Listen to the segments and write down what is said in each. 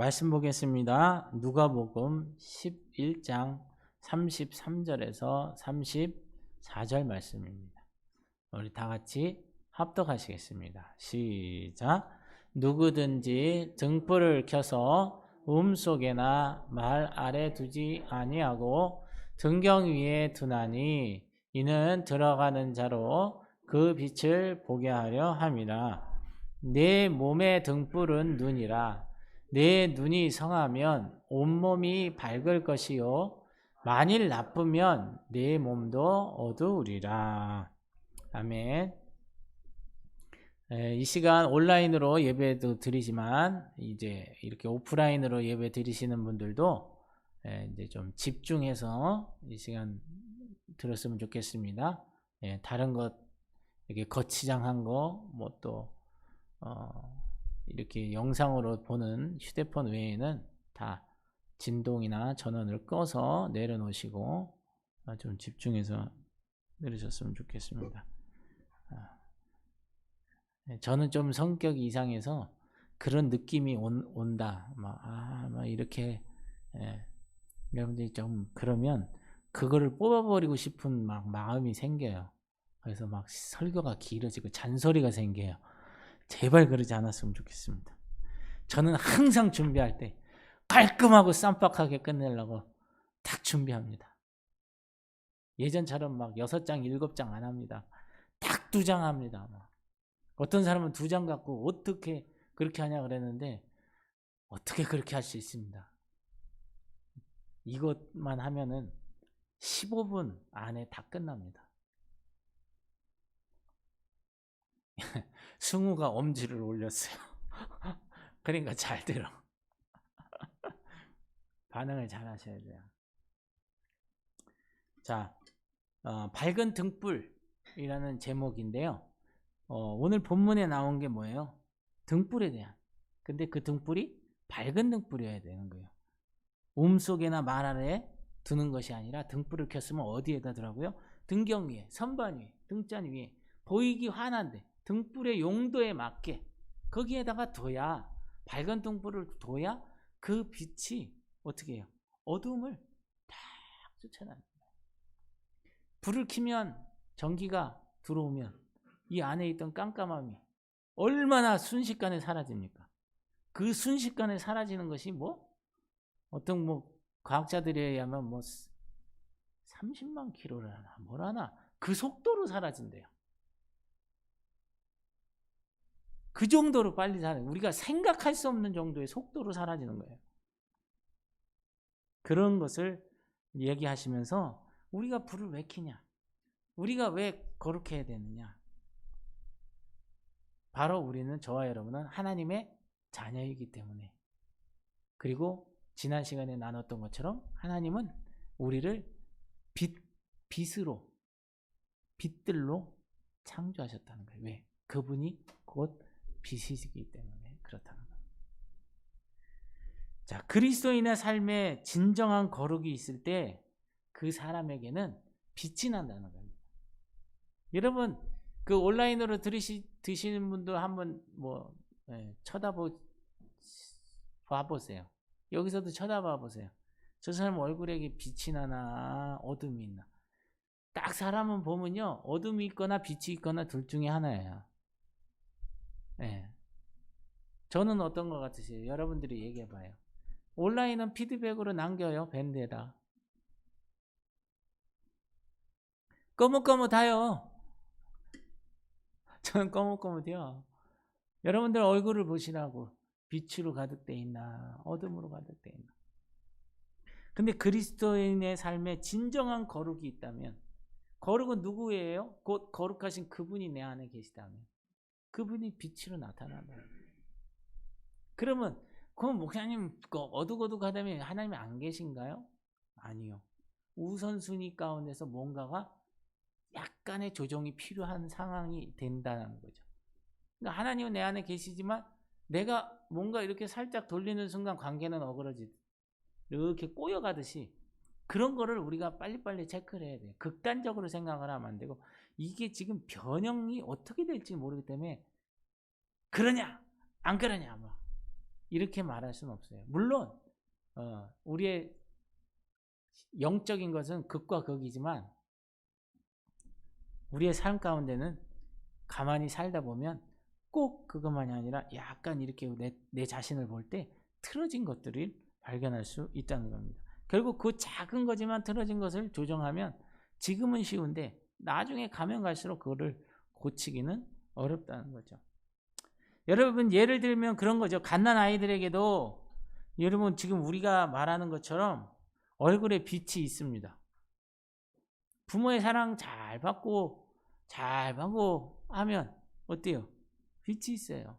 말씀 보겠습니다. 누가복음 11장 33절에서 34절 말씀입니다. 우리 다 같이 합독하시겠습니다. 시작. 누구든지 등불을 켜서 속에나 말 아래 두지 아니하고 등경 위에 두나니 이는 들어가는 자로 그 빛을 보게 하려 함이라. 내 몸의 등불은 눈이라. 내 눈이 성하면 온몸이 밝을 것이요 만일 나쁘면 내 몸도 어두우리라. 아멘. 이 시간 온라인으로 예배도 드리지만 이제 이렇게 오프라인으로 예배 드리시는 분들도 이제 좀 집중해서 이 시간 들었으면 좋겠습니다. 다른 것 이렇게 거치장한 거 뭐 또 이렇게 영상으로 보는 휴대폰 외에는 다 진동이나 전원을 꺼서 내려놓으시고 좀 집중해서 들으셨으면 좋겠습니다. 저는 좀 성격이 이상해서 그런 느낌이 온다. 막 이렇게 여러분들이 좀 그러면 그거를 뽑아버리고 싶은 막 마음이 생겨요. 그래서 막 설교가 길어지고 잔소리가 생겨요. 제발 그러지 않았으면 좋겠습니다. 저는 항상 준비할 때 깔끔하고 쌈박하게 끝내려고 딱 준비합니다. 예전처럼 막 6장, 7장 안 합니다. 딱 2장 합니다. 어떤 사람은 2장 갖고 어떻게 그렇게 하냐 그랬는데 어떻게 그렇게 할 수 있습니다. 이것만 하면은 15분 안에 다 끝납니다. 승우가 엄지를 올렸어요. 그러니까 잘 들어. 반응을 잘 하셔야 돼요. 자, 밝은 등불이라는 제목인데요. 오늘 본문에 나온 게 뭐예요? 등불에 대한. 근데 그 등불이 밝은 등불이어야 되는 거예요. 속에나 말 아래에 두는 것이 아니라 등불을 켰으면 어디에다 두라고요? 등경 위에, 선반 위에, 등잔 위에 보이기 환한데 등불의 용도에 맞게 거기에다가 둬야, 밝은 등불을 둬야 그 빛이 어떻게 해요? 어두움을 딱 쫓아냅니다. 불을 켜면 전기가 들어오면 이 안에 있던 깜깜함이 얼마나 순식간에 사라집니까? 그 순식간에 사라지는 것이 어떤 과학자들에 의하면 30만 킬로를 하나 뭘 하나 그 속도로 사라진대요. 그 정도로 빨리 사라져요. 우리가 생각할 수 없는 정도의 속도로 사라지는 거예요. 그런 것을 얘기하시면서 우리가 불을 왜 켜냐? 우리가 왜 거룩해야 해야 되느냐? 바로 우리는, 저와 여러분은 하나님의 자녀이기 때문에, 그리고 지난 시간에 나눴던 것처럼 하나님은 우리를 빛으로, 빛들로 창조하셨다는 거예요. 왜? 그분이 곧 빛이시기 때문에 그렇다는 거예요. 자, 그리스도인의 삶에 진정한 거룩이 있을 때 그 사람에게는 빛이 난다는 겁니다. 여러분, 그 온라인으로 드시는 분도 한번 봐보세요. 여기서도 쳐다봐 보세요. 저 사람 얼굴에 빛이 나나 어둠이 있나. 딱 사람은 보면요, 어둠이 있거나 빛이 있거나 둘 중에 하나예요. 저는 어떤 것 같으세요? 여러분들이 얘기해봐요. 온라인은 피드백으로 남겨요. 밴드에다. 거뭇거뭇해요. 저는 거뭇거뭇해요. 여러분들 얼굴을 보시라고. 빛으로 가득돼 있나 어둠으로 가득돼 있나. 근데 그리스도인의 삶에 진정한 거룩이 있다면, 거룩은 누구예요? 곧 거룩하신 그분이 내 안에 계시다면 그분이 빛으로 나타난다. 그러면 그럼 목사님 어둑어둑하다면 하나님이 안 계신가요? 아니요. 우선순위 가운데서 뭔가가 약간의 조정이 필요한 상황이 된다는 거죠. 그러니까 하나님은 내 안에 계시지만 내가 뭔가 이렇게 살짝 돌리는 순간 관계는 어그러지듯 이렇게 꼬여가듯이, 그런 거를 우리가 빨리빨리 체크를 해야 돼요. 극단적으로 생각을 하면 안 되고, 이게 지금 변형이 어떻게 될지 모르기 때문에 그러냐 안 그러냐 이렇게 말할 수는 없어요. 물론 우리의 영적인 것은 극과 극이지만 우리의 삶 가운데는 가만히 살다 보면 꼭 그것만이 아니라 약간 이렇게 내 자신을 볼 때 틀어진 것들을 발견할 수 있다는 겁니다. 결국 그 작은 거지만 틀어진 것을 조정하면 지금은 쉬운데 나중에 가면 갈수록 그거를 고치기는 어렵다는 거죠. 여러분 예를 들면 그런 거죠. 갓난 아이들에게도 여러분 지금 우리가 말하는 것처럼 얼굴에 빛이 있습니다. 부모의 사랑 잘 받고 하면 어때요? 빛이 있어요.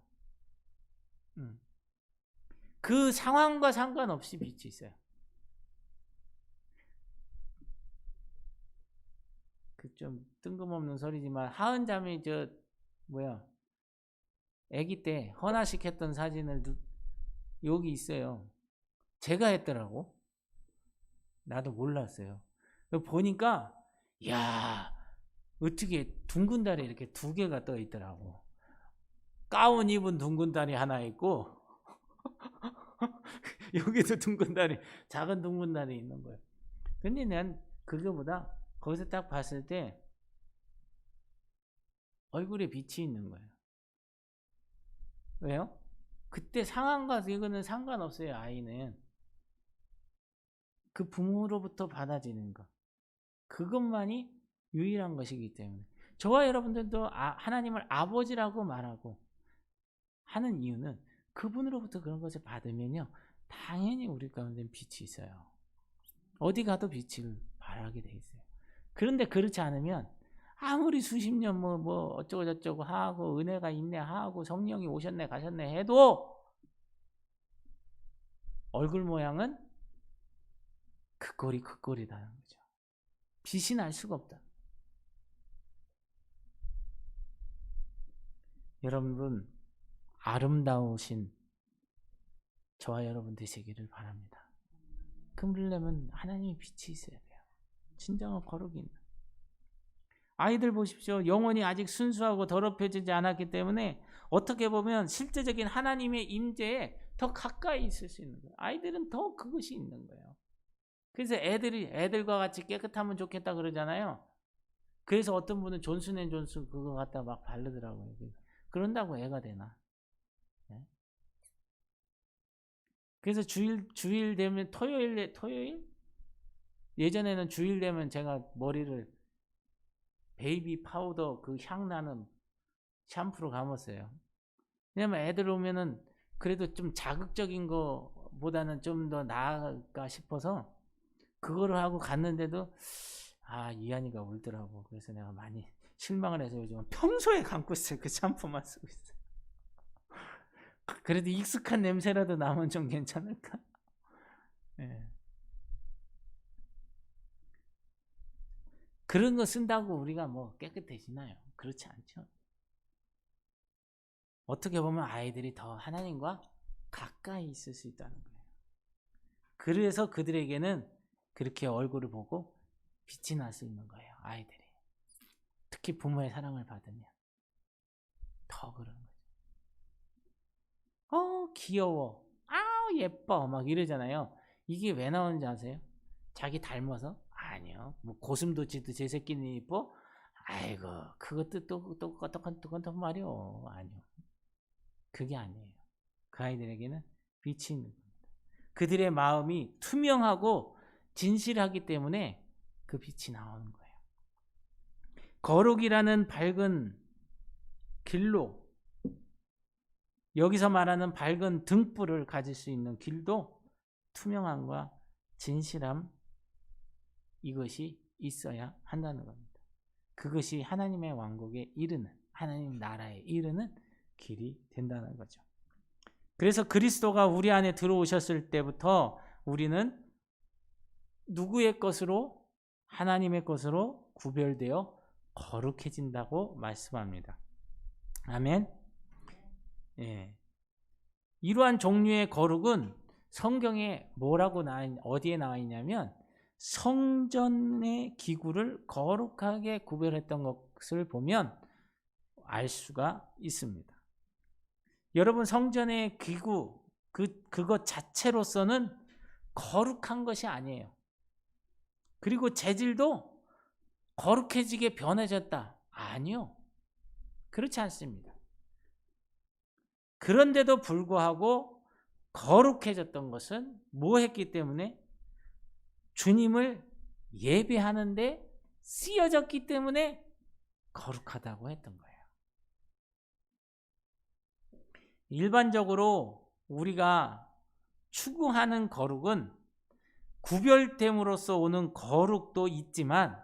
그 상황과 상관없이 빛이 있어요. 그 좀 뜬금없는 소리지만 하은잠이 아기 때 헌화식 했던 사진을 여기 있어요. 제가 했더라고. 나도 몰랐어요. 보니까 야 어떻게 둥근 달이 이렇게 두 개가 떠 있더라고. 가운 입은 둥근 달이 하나 있고 여기도 둥근 달이 작은 둥근 달이 있는 거예요. 근데 난 그거보다 거기서 딱 봤을 때 얼굴에 빛이 있는 거예요. 왜요? 그때 상황과 이거는 상관없어요. 아이는 그 부모로부터 받아지는 것, 그것만이 유일한 것이기 때문에 저와 여러분들도 하나님을 아버지라고 말하고 하는 이유는 그분으로부터 그런 것을 받으면요 당연히 우리 가운데 빛이 있어요. 어디 가도 빛을 발하게 돼 있어요. 그런데 그렇지 않으면 아무리 수십 년 뭐 어쩌고 저쩌고 하고 은혜가 있네 하고 성령이 오셨네 가셨네 해도 얼굴 모양은 극골이다는 거죠. 빛이 날 수가 없다. 여러분 아름다우신 저와 여러분 되시기를 바랍니다. 그러려면 하나님의 빛이 있어야 돼요. 진정한 거룩이 있는. 아이들 보십시오. 영혼이 아직 순수하고 더럽혀지지 않았기 때문에 어떻게 보면 실제적인 하나님의 임재에 더 가까이 있을 수 있는 거예요. 아이들은 더 그것이 있는 거예요. 그래서 애들과 같이 깨끗하면 좋겠다 그러잖아요. 그래서 어떤 분은 존슨앤존슨 그거 갖다 막 바르더라고요. 그런다고 애가 되나? 네? 그래서 주일 되면 토요일? 예전에는 주일 되면 제가 머리를 베이비 파우더 그 향 나는 샴푸로 감았어요. 왜냐면 애들 오면은 그래도 좀 자극적인 거보다는 좀 더 나을까 싶어서 그거를 하고 갔는데도 이한이가 울더라고. 그래서 내가 많이 실망을 해서 요즘은 평소에 감고 있어요. 그 샴푸만 쓰고 있어요. 그래도 익숙한 냄새라도 나면 좀 괜찮을까? 네. 그런 거 쓴다고 우리가 뭐 깨끗해지나요? 그렇지 않죠. 어떻게 보면 아이들이 더 하나님과 가까이 있을 수 있다는 거예요. 그래서 그들에게는 그렇게 얼굴을 보고 빛이 날 수 있는 거예요. 아이들이. 특히 부모의 사랑을 받으면 더 그런 거죠. 귀여워. 예뻐. 막 이러잖아요. 이게 왜 나오는지 아세요? 자기 닮아서? 아니요. 뭐 고슴도치도 제 새끼는 이뻐? 아이고 그것도 또 똑같은 말이요. 아니요. 그게 아니에요. 그 아이들에게는 빛이 있는 겁니다. 그들의 마음이 투명하고 진실하기 때문에 그 빛이 나오는 거예요. 거룩이라는 밝은 길로, 여기서 말하는 밝은 등불을 가질 수 있는 길도 투명함과 진실함, 이것이 있어야 한다는 겁니다. 그것이 하나님의 왕국에 이르는, 하나님 나라에 이르는 길이 된다는 거죠. 그래서 그리스도가 우리 안에 들어오셨을 때부터 우리는 누구의 것으로? 하나님의 것으로 구별되어 거룩해진다고 말씀합니다. 아멘. 예. 이러한 종류의 거룩은 성경에 어디에 나와 있냐면 성전의 기구를 거룩하게 구별했던 것을 보면 알 수가 있습니다. 여러분 성전의 기구 그것 자체로서는 거룩한 것이 아니에요. 그리고 재질도 거룩해지게 변해졌다. 아니요. 그렇지 않습니다. 그런데도 불구하고 거룩해졌던 것은 뭐 했기 때문에? 주님을 예배하는데 쓰여졌기 때문에 거룩하다고 했던 거예요. 일반적으로 우리가 추구하는 거룩은 구별됨으로써 오는 거룩도 있지만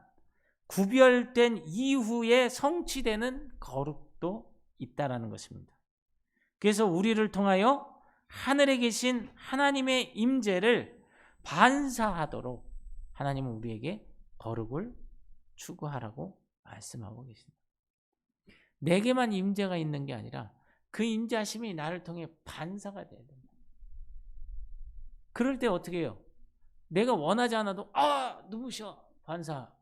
구별된 이후에 성취되는 거룩도 있다라는 것입니다. 그래서 우리를 통하여 하늘에 계신 하나님의 임재를 반사하도록 하나님은 우리에게 거룩을 추구하라고 말씀하고 계십니다. 내게만 임재가 있는 게 아니라 그 임재하심이 나를 통해 반사가 돼야 된다. 그럴 때 어떻게 해요? 내가 원하지 않아도 누구셔 반사.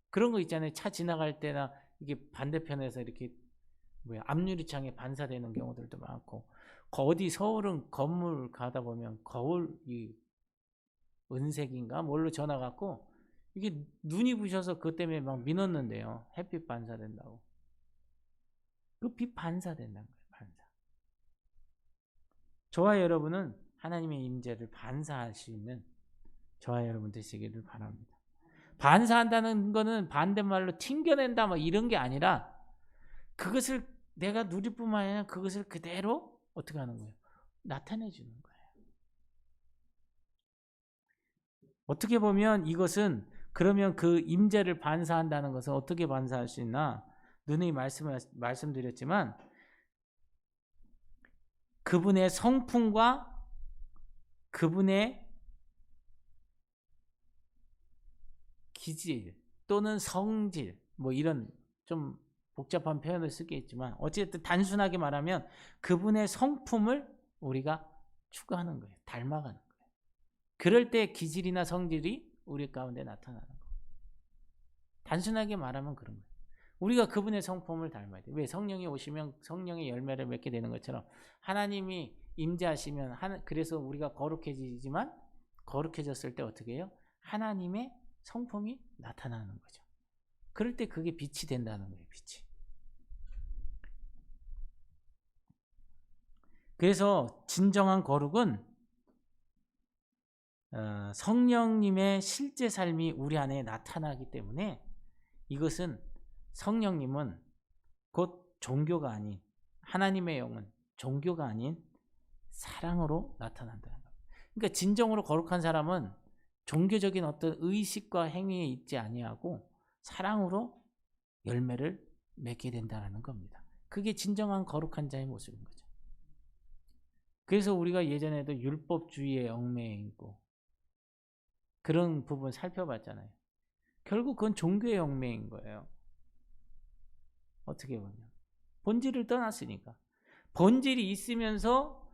그런 거 있잖아요. 차 지나갈 때나 이게 반대편에서 이렇게 앞유리창에 반사되는 경우들도 많고, 어디 서울은 건물 가다 보면 거울 이 은색인가 뭘로 전화 갖고 이게 눈이 부셔서 그것 때문에 막 미눴는데요. 햇빛 반사된다고. 그 빛 반사된다는 거예요. 반사. 저와 여러분은 하나님의 임재를 반사할 수 있는 저와 여러분 되시기를 바랍니다. 반사한다는 거는 반대말로 튕겨낸다 뭐 이런 게 아니라 그것을 내가 누릴 뿐만 아니라 그것을 그대로 어떻게 하는 거예요? 나타내 주는 거예요. 어떻게 보면 이것은 그러면 그 임재를 반사한다는 것은 어떻게 반사할 수 있나? 누누이 말씀드렸지만 그분의 성품과 그분의 기질 또는 성질 뭐 이런 좀 복잡한 표현을 쓰겠지만 어쨌든 단순하게 말하면 그분의 성품을 우리가 추구하는 거예요. 닮아가는 거예요. 그럴 때 기질이나 성질이 우리 가운데 나타나는 거예요. 단순하게 말하면 그런 거예요. 우리가 그분의 성품을 닮아야 돼요. 왜? 성령이 오시면 성령의 열매를 맺게 되는 것처럼 하나님이 임재하시면 그래서 우리가 거룩해지지만 거룩해졌을 때 어떻게 해요? 하나님의 성품이 나타나는 거죠. 그럴 때 그게 빛이 된다는 거예요. 빛이. 그래서 진정한 거룩은 성령님의 실제 삶이 우리 안에 나타나기 때문에 이것은 성령님은 곧 종교가 아닌 하나님의 영은 종교가 아닌 사랑으로 나타난다는 거예요. 그러니까 진정으로 거룩한 사람은 종교적인 어떤 의식과 행위에 있지 아니하고 사랑으로 열매를 맺게 된다는 겁니다. 그게 진정한 거룩한 자의 모습인 거죠. 그래서 우리가 예전에도 율법주의에 얽매여 있고 그런 부분 살펴봤잖아요. 결국 그건 종교의 얽매인 거예요. 어떻게 보면 본질을 떠났으니까. 본질이 있으면서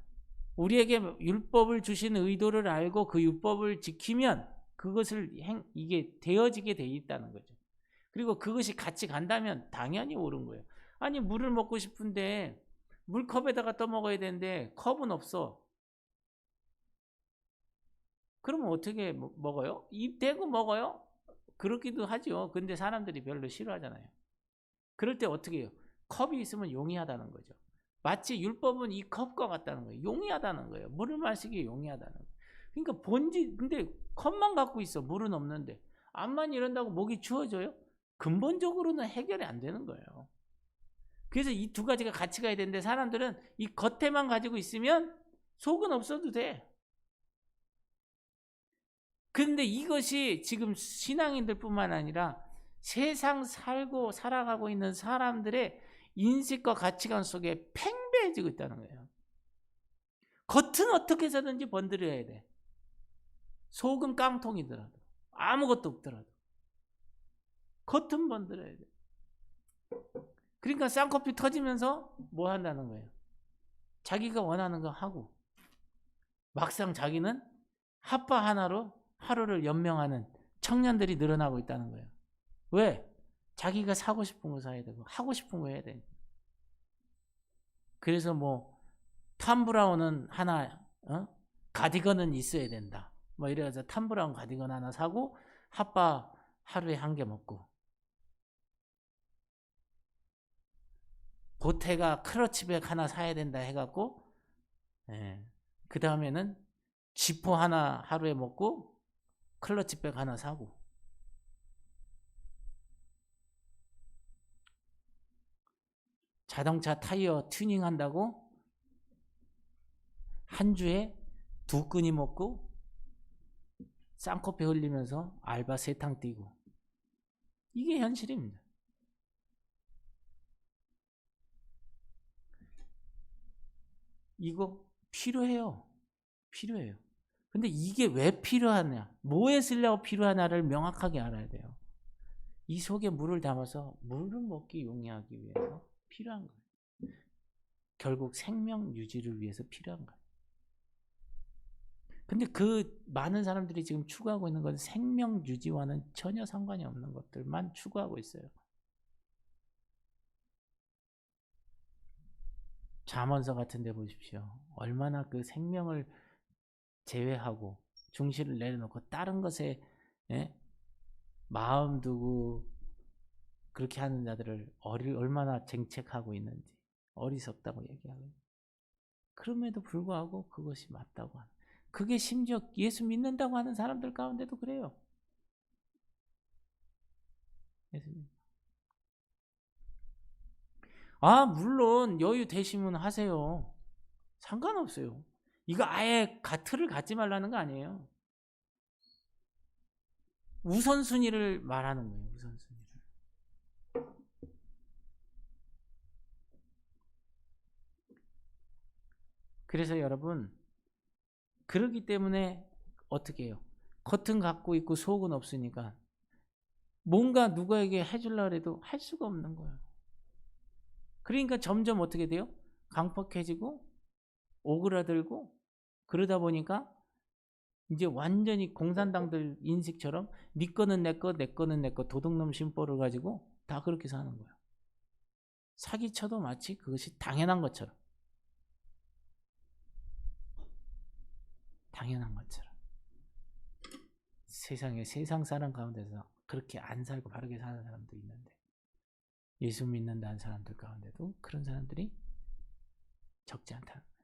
우리에게 율법을 주신 의도를 알고 그 율법을 지키면 그것을 이게 되어지게 돼 있다는 거죠. 그리고 그것이 같이 간다면 당연히 옳은 거예요. 아니 물을 먹고 싶은데 물컵에다가 떠먹어야 되는데 컵은 없어. 그러면 어떻게 먹어요? 입 대고 먹어요? 그렇기도 하죠. 근데 사람들이 별로 싫어하잖아요. 그럴 때 어떻게 해요? 컵이 있으면 용이하다는 거죠. 마치 율법은 이 컵과 같다는 거예요. 용이하다는 거예요. 물을 마시기 용이하다는 거예요. 그러니까 근데 컵만 갖고 있어. 물은 없는데. 암만 이런다고 목이 추워져요? 근본적으로는 해결이 안 되는 거예요. 그래서 이 두 가지가 같이 가야 되는데 사람들은 이 겉에만 가지고 있으면 속은 없어도 돼. 그런데 이것이 지금 신앙인들뿐만 아니라 세상 살아가고 있는 사람들의 인식과 가치관 속에 팽배해지고 있다는 거예요. 겉은 어떻게 해서든지 번들어야 돼. 속은 깡통이더라도 아무것도 없더라도 겉은 번들어야 돼. 그러니까 쌍꺼풀 터지면서 뭐 한다는 거예요? 자기가 원하는 거 하고 막상 자기는 핫바 하나로 하루를 연명하는 청년들이 늘어나고 있다는 거예요. 왜? 자기가 사고 싶은 거 사야 되고 하고 싶은 거 해야 돼. 그래서 뭐 톰 브라운은 하나, 가디건은 있어야 된다. 뭐 이래서 톰 브라운 가디건 하나 사고 핫바 하루에 한 개 먹고, 보태가 클러치백 하나 사야 된다 해갖고, 그 다음에는 지퍼 하나 하루에 먹고 클러치백 하나 사고, 자동차 타이어 튜닝 한다고 한 주에 2끼니 먹고 쌍코피 흘리면서 알바 3탕 뛰고, 이게 현실입니다. 이거 필요해요. 근데 이게 왜 필요하냐, 뭐에 쓰려고 필요하냐를 명확하게 알아야 돼요. 이 속에 물을 담아서 물을 먹기 용이하기 위해서 필요한 거예요. 결국 생명 유지를 위해서 필요한 거예요. 근데 그 많은 사람들이 지금 추구하고 있는 건 생명 유지와는 전혀 상관이 없는 것들만 추구하고 있어요. 잠언서 같은 데 보십시오. 얼마나 그 생명을 제외하고 중시를 내려놓고 다른 것에 마음 두고 그렇게 하는 자들을 얼마나 쟁책하고 있는지, 어리석다고 얘기하고, 그럼에도 불구하고 그것이 맞다고 하는, 그게 심지어 예수 믿는다고 하는 사람들 가운데도 그래요. 물론 여유 되시면 하세요. 상관없어요. 이거 아예 틀을 갖지 말라는 거 아니에요. 우선순위를 말하는 거예요. 우선순위를. 그래서 여러분, 그러기 때문에 어떻게 해요? 겉은 갖고 있고 속은 없으니까 뭔가 누구에게 해주려고 해도 할 수가 없는 거예요. 그러니까 점점 어떻게 돼요? 강팍해지고 오그라들고, 그러다 보니까 이제 완전히 공산당들 인식처럼 네 거는 내 거, 내 거는 내 거, 도둑놈 심보를 가지고 다 그렇게 사는 거예요. 사기쳐도 마치 그것이 당연한 것처럼. 세상에, 세상 사람 가운데서 그렇게 안 살고 바르게 사는 사람도 있는데, 예수 믿는다는 사람들 가운데도 그런 사람들이 적지 않다는 거예요.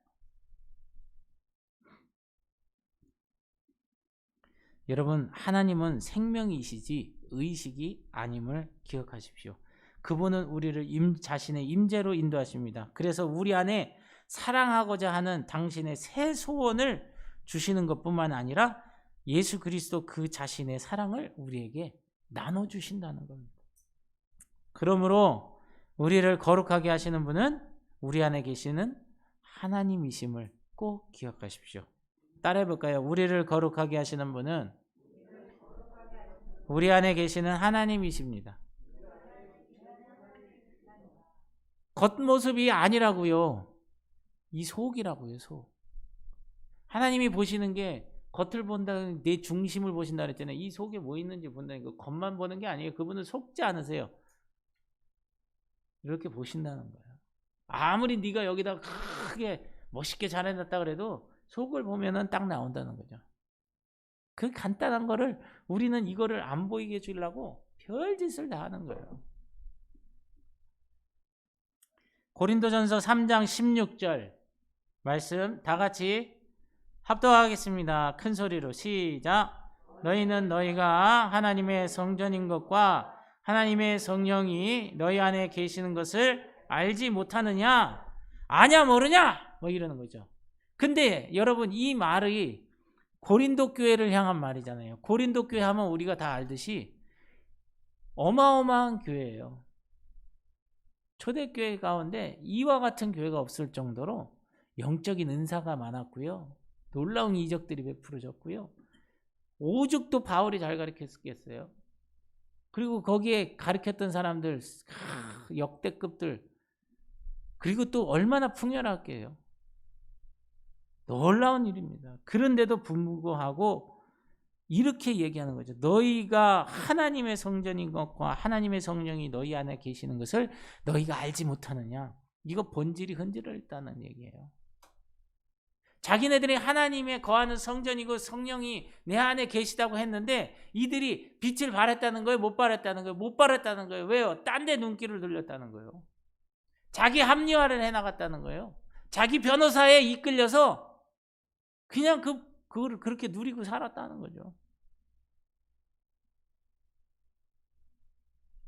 여러분, 하나님은 생명이시지 의식이 아님을 기억하십시오. 그분은 우리를 자신의 임재로 인도하십니다. 그래서 우리 안에 사랑하고자 하는 당신의 새 소원을 주시는 것뿐만 아니라 예수 그리스도 그 자신의 사랑을 우리에게 나눠주신다는 겁니다. 그러므로 우리를 거룩하게 하시는 분은 우리 안에 계시는 하나님이심을 꼭 기억하십시오. 따라해볼까요? 우리를 거룩하게 하시는 분은 우리 안에 계시는 하나님이십니다. 겉모습이 아니라고요. 이 속이라고요. 속. 하나님이 보시는 게 겉을 본다는, 내 중심을 보신다 그랬잖아요. 이 속에 뭐 있는지 본다는 거, 겉만 보는 게 아니에요. 그분은 속지 않으세요. 이렇게 보신다는 거예요. 아무리 네가 여기다 크게 멋있게 잘해놨다 그래도 속을 보면은 딱 나온다는 거죠. 그 간단한 거를 우리는 이거를 안 보이게 해주려고 별짓을 다 하는 거예요. 고린도전서 3장 16절 말씀 다 같이 합독하겠습니다. 큰 소리로 시작. 너희는 너희가 하나님의 성전인 것과 하나님의 성령이 너희 안에 계시는 것을 알지 못하느냐? 아냐 모르냐? 뭐 이러는 거죠. 근데 여러분, 이 말이 고린도 교회를 향한 말이잖아요. 고린도 교회 하면 우리가 다 알듯이 어마어마한 교회예요. 초대교회 가운데 이와 같은 교회가 없을 정도로 영적인 은사가 많았고요. 놀라운 이적들이 베풀어졌고요. 오죽도 바울이 잘 가르쳤겠어요. 그리고 거기에 가르쳤던 사람들 역대급들, 그리고 또 얼마나 풍요롭게요. 놀라운 일입니다. 그런데도 불구하고 이렇게 얘기하는 거죠. 너희가 하나님의 성전인 것과 하나님의 성령이 너희 안에 계시는 것을 너희가 알지 못하느냐. 이거 본질이 흔들렸다는 얘기예요. 자기네들이 하나님의 거하는 성전이고 성령이 내 안에 계시다고 했는데 이들이 빛을 발했다는 거예요? 못 발했다는 거예요? 못 발했다는 거예요. 왜요? 딴 데 눈길을 돌렸다는 거예요. 자기 합리화를 해나갔다는 거예요. 자기 변호사에 이끌려서 그냥 그거를 그렇게 누리고 살았다는 거죠.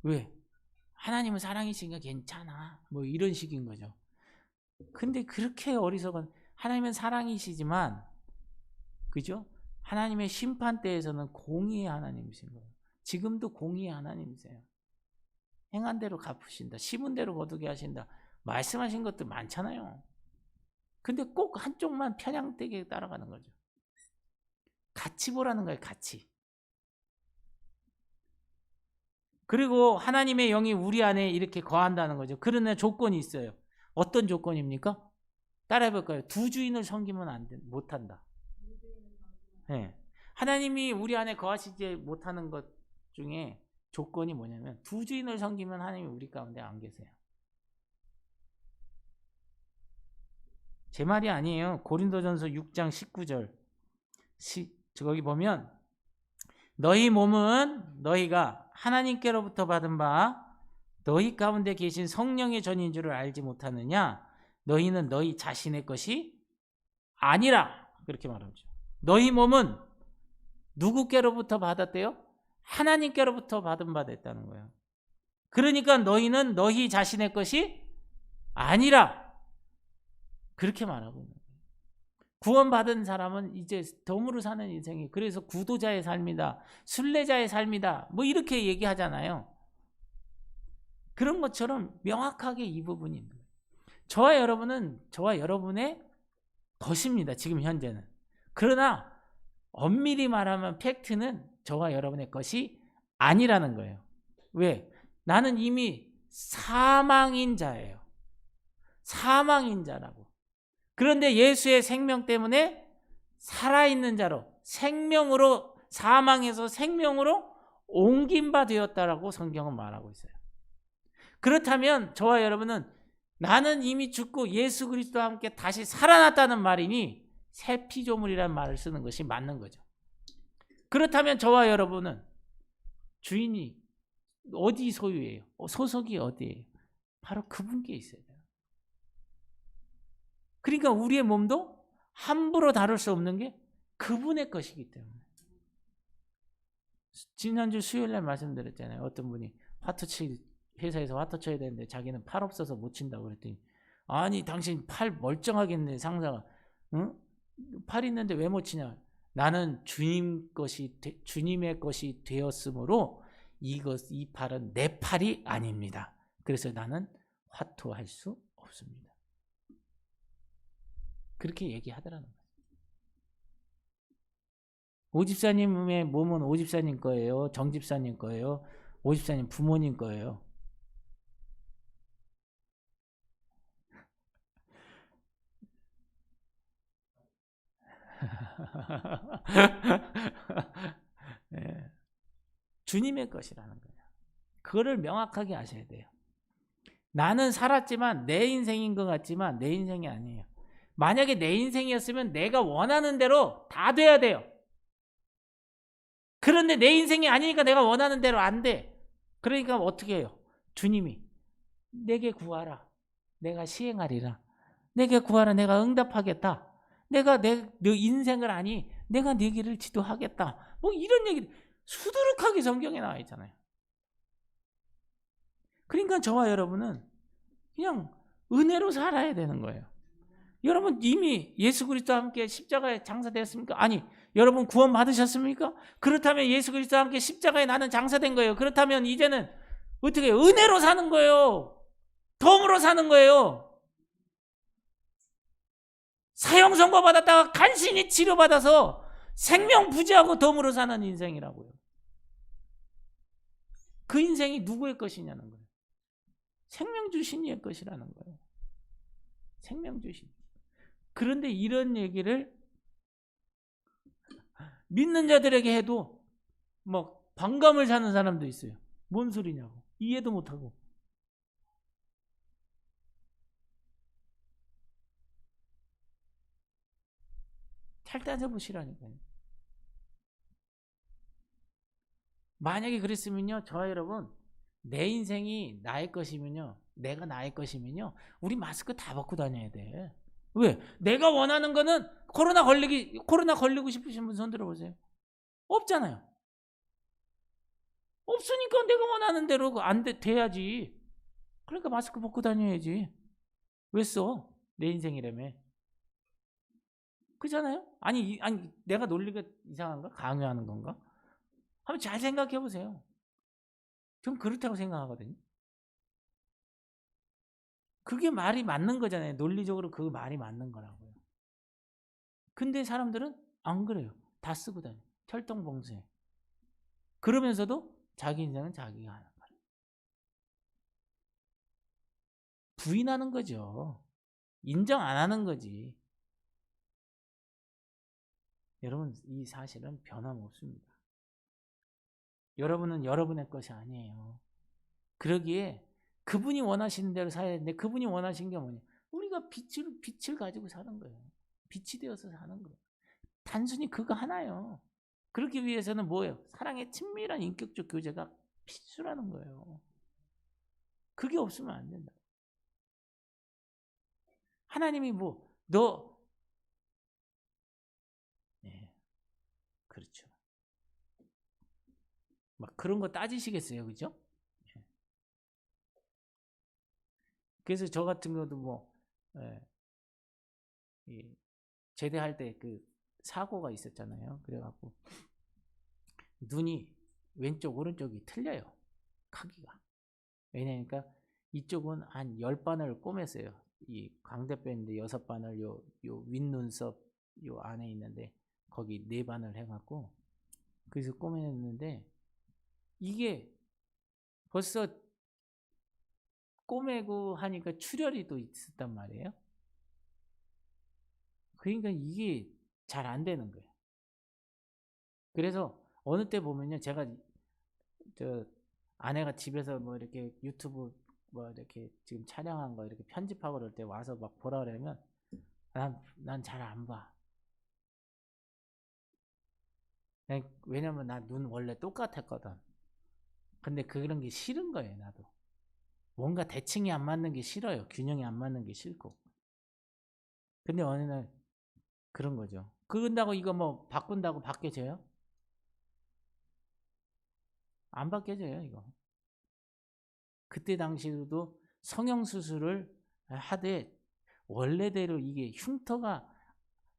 왜? 하나님은 사랑이시니까 괜찮아. 뭐 이런 식인 거죠. 근데 그렇게 어리석은, 하나님은 사랑이시지만, 그죠? 하나님의 심판대에서는 공의의 하나님이신 거예요. 지금도 공의의 하나님이세요. 행한 대로 갚으신다. 심은 대로 거두게 하신다. 말씀하신 것도 많잖아요. 근데 꼭 한쪽만 편향되게 따라가는 거죠. 같이 보라는 거예요. 같이. 그리고 하나님의 영이 우리 안에 이렇게 거한다는 거죠. 그러나 조건이 있어요. 어떤 조건입니까? 따라해볼까요? 두 주인을 섬기면 못한다. 네. 하나님이 우리 안에 거하시지 못하는 것 중에 조건이 뭐냐면 두 주인을 섬기면 하나님이 우리 가운데 안 계세요. 제 말이 아니에요. 고린도전서 6장 19절 거기 보면 너희 몸은 너희가 하나님께로부터 받은 바 너희 가운데 계신 성령의 전인 줄을 알지 못하느냐? 너희는 너희 자신의 것이 아니라 그렇게 말하죠. 너희 몸은 누구께로부터 받았대요? 하나님께로부터 받은 바 됐다는 거예요. 그러니까 너희는 너희 자신의 것이 아니라 그렇게 말하고 있는 거예요. 구원받은 사람은 이제 덤으로 사는 인생이, 그래서 구도자의 삶이다, 순례자의 삶이다, 뭐 이렇게 얘기하잖아요. 그런 것처럼 명확하게 이 부분이 있는 거예요. 저와 여러분은 저와 여러분의 것입니다. 지금 현재는. 그러나 엄밀히 말하면 팩트는 저와 여러분의 것이 아니라는 거예요. 왜? 나는 이미 사망인 자예요. 사망인 자라고. 그런데 예수의 생명 때문에 살아있는 자로, 생명으로, 사망에서 생명으로 옮긴 바 되었다라고 성경은 말하고 있어요. 그렇다면 저와 여러분은 나는 이미 죽고 예수 그리스도와 함께 다시 살아났다는 말이니 새 피조물이라는 말을 쓰는 것이 맞는 거죠. 그렇다면 저와 여러분은 주인이 어디 소유예요? 소속이 어디예요? 바로 그분께 있어야 돼요. 그러니까 우리의 몸도 함부로 다룰 수 없는 게 그분의 것이기 때문에. 지난주 수요일날 말씀드렸잖아요. 어떤 분이 회사에서 화투 쳐야 되는데 자기는 팔 없어서 못 친다고 그랬더니, 아니 당신 팔 멀쩡하겠네 상사가, 응? 팔 있는데 왜 못 치냐? 나는 주님의 것이 되었으므로 이 팔은 내 팔이 아닙니다. 그래서 나는 화투할 수 없습니다. 그렇게 얘기하더라는 거예요. 오집사님의 몸은 오집사님 거예요? 정집사님 거예요? 오집사님 부모님 거예요? 네. 주님의 것이라는 거예요. 그거를 명확하게 아셔야 돼요. 나는 살았지만 내 인생인 것 같지만 내 인생이 아니에요. 만약에 내 인생이었으면 내가 원하는 대로 다 돼야 돼요. 그런데 내 인생이 아니니까 내가 원하는 대로 안 돼. 그러니까 어떻게 해요? 주님이 내게 구하라. 내가 시행하리라. 내게 구하라. 내가 응답하겠다. 내가 내 인생을 아니 내가 네 길을 지도하겠다. 뭐 이런 얘기 수두룩하게 성경에 나와 있잖아요. 그러니까 저와 여러분은 그냥 은혜로 살아야 되는 거예요. 여러분 이미 예수 그리스도와 함께 십자가에 장사되었습니까? 아니, 여러분 구원 받으셨습니까? 그렇다면 예수 그리스도와 함께 십자가에 나는 장사된 거예요. 그렇다면 이제는 어떻게 해요? 은혜로 사는 거예요. 덤으로 사는 거예요. 사형 선고 받았다가 간신히 치료받아서 생명 부지하고 덤으로 사는 인생이라고요. 그 인생이 누구의 것이냐는 거예요. 생명 주신 이의 것이라는 거예요. 생명 주신. 그런데 이런 얘기를 믿는 자들에게 해도 뭐 반감을 사는 사람도 있어요. 뭔 소리냐고. 이해도 못하고. 잘 따져보시라니까요. 만약에 그랬으면요, 저와 여러분, 내 인생이 나의 것이면요, 내가 나의 것이면요, 우리 마스크 다 벗고 다녀야 돼. 왜? 내가 원하는 거는 코로나 걸리고 싶으신 분 손 들어보세요. 없잖아요. 없으니까 내가 원하는 대로 돼야지. 그러니까 마스크 벗고 다녀야지. 왜 써? 내 인생이라며. 그잖아요? 아니, 내가 논리가 이상한가? 강요하는 건가? 한번 잘 생각해 보세요. 전 그렇다고 생각하거든요. 그게 말이 맞는 거잖아요. 논리적으로 그 말이 맞는 거라고요. 근데 사람들은 안 그래요. 다 쓰고 다녀. 철통봉쇄. 그러면서도 자기 인생은 자기가 하는 거예요. 부인하는 거죠. 인정 안 하는 거지. 여러분, 이 사실은 변함없습니다. 여러분은 여러분의 것이 아니에요. 그러기에 그분이 원하시는 대로 살아야 되는데, 그분이 원하시는 게 뭐냐? 우리가 빛을 가지고 사는 거예요. 빛이 되어서 사는 거예요. 단순히 그거 하나요. 그렇기 위해서는 뭐예요? 사랑의 친밀한 인격적 교제가 필수라는 거예요. 그게 없으면 안 된다. 하나님이 네, 그렇죠. 막 그런 거 따지시겠어요, 그죠? 그래서 저 같은 것도 제대할 때 그 사고가 있었잖아요. 그래갖고 눈이 왼쪽 오른쪽이 틀려요. 크기가. 왜냐니까 이쪽은 한 10바늘 꼬맸어요. 이 광대뼈인데 6바늘 요 윗눈썹 요 안에 있는데 거기 4바늘 해갖고 그래서 꼬매냈는데 이게 벌써 꼬매고 하니까 출혈이 또 있었단 말이에요. 그러니까 이게 잘 안 되는 거예요. 그래서 어느 때 보면요, 제가 저 아내가 집에서 뭐 이렇게 유튜브 뭐 이렇게 지금 촬영한 거 이렇게 편집하고 그럴 때 와서 막 보라 그러면 난 잘 안 봐. 왜냐면 나 눈 원래 똑같았거든. 근데 그런 게 싫은 거예요, 나도. 뭔가 대칭이 안 맞는 게 싫어요. 균형이 안 맞는 게 싫고. 근데 어느 날 그런 거죠. 그런다고 이거 뭐 바꾼다고 바뀌어져요? 안 바뀌어져요, 이거. 그때 당시에도 성형수술을 하되 원래대로 이게 흉터가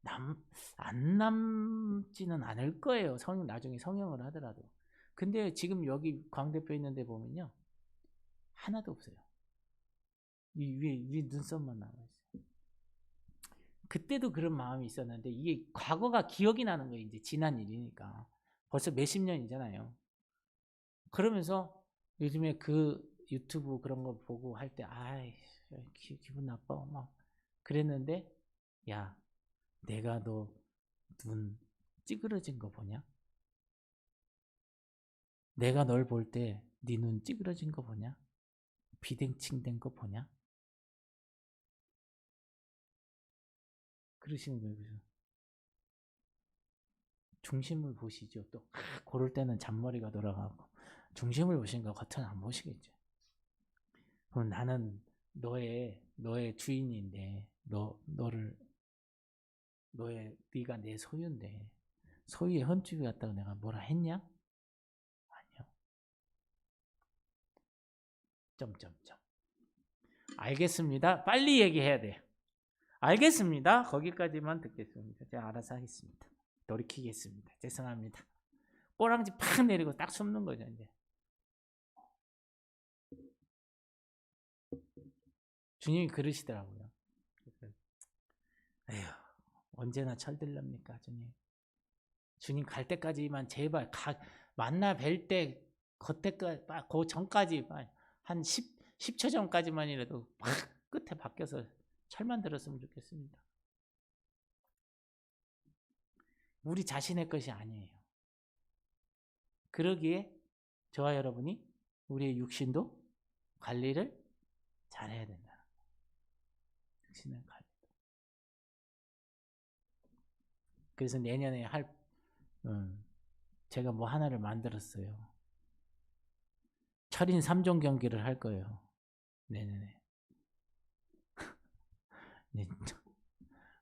안 남지는 않을 거예요. 나중에 성형을 하더라도. 근데 지금 여기 광대뼈 있는데 보면요. 하나도 없어요. 이 위에 눈썹만 남아있어요. 그때도 그런 마음이 있었는데 이게 과거가 기억이 나는 거예요. 이제 지난 일이니까. 벌써 몇십 년이잖아요. 그러면서 요즘에 그 유튜브 그런 거 보고 할 때 아이 기분 나빠 막 그랬는데 야 내가 너 눈 찌그러진 거 보냐? 내가 널 볼 때 네 눈 찌그러진 거 보냐? 비대칭 된 거 보냐? 그러시는 거예요. 그래서 중심을 보시죠. 또 고를 때는 잔머리가 돌아가고 중심을 보시는 거 겉은 안 보시겠죠. 그럼 나는 너의 주인인데 네가 내 소유인데 소유의 헌집이 왔다고 내가 뭐라 했냐? 아니요. 점점점. 알겠습니다. 빨리 얘기해야 돼. 알겠습니다. 거기까지만 듣겠습니다. 제가 알아서 하겠습니다. 돌이키겠습니다. 죄송합니다. 꼬랑지 팍 내리고 딱 숨는 거죠, 이제. 주님이 그러시더라고요. 에휴, 언제나 철들랍니까, 주님? 주님 갈 때까지만 제발 만나 뵐 때 그 전까지 한 10초 전까지만이라도 막 끝에 바뀌어서 철만 들었으면 좋겠습니다. 우리 자신의 것이 아니에요. 그러기에 저와 여러분이 우리의 육신도 관리를 잘해야 된다. 육신을 관리. 그래서 내년에 제가 뭐 하나를 만들었어요. 철인 3종 경기를 할 거예요. 내년에. 네.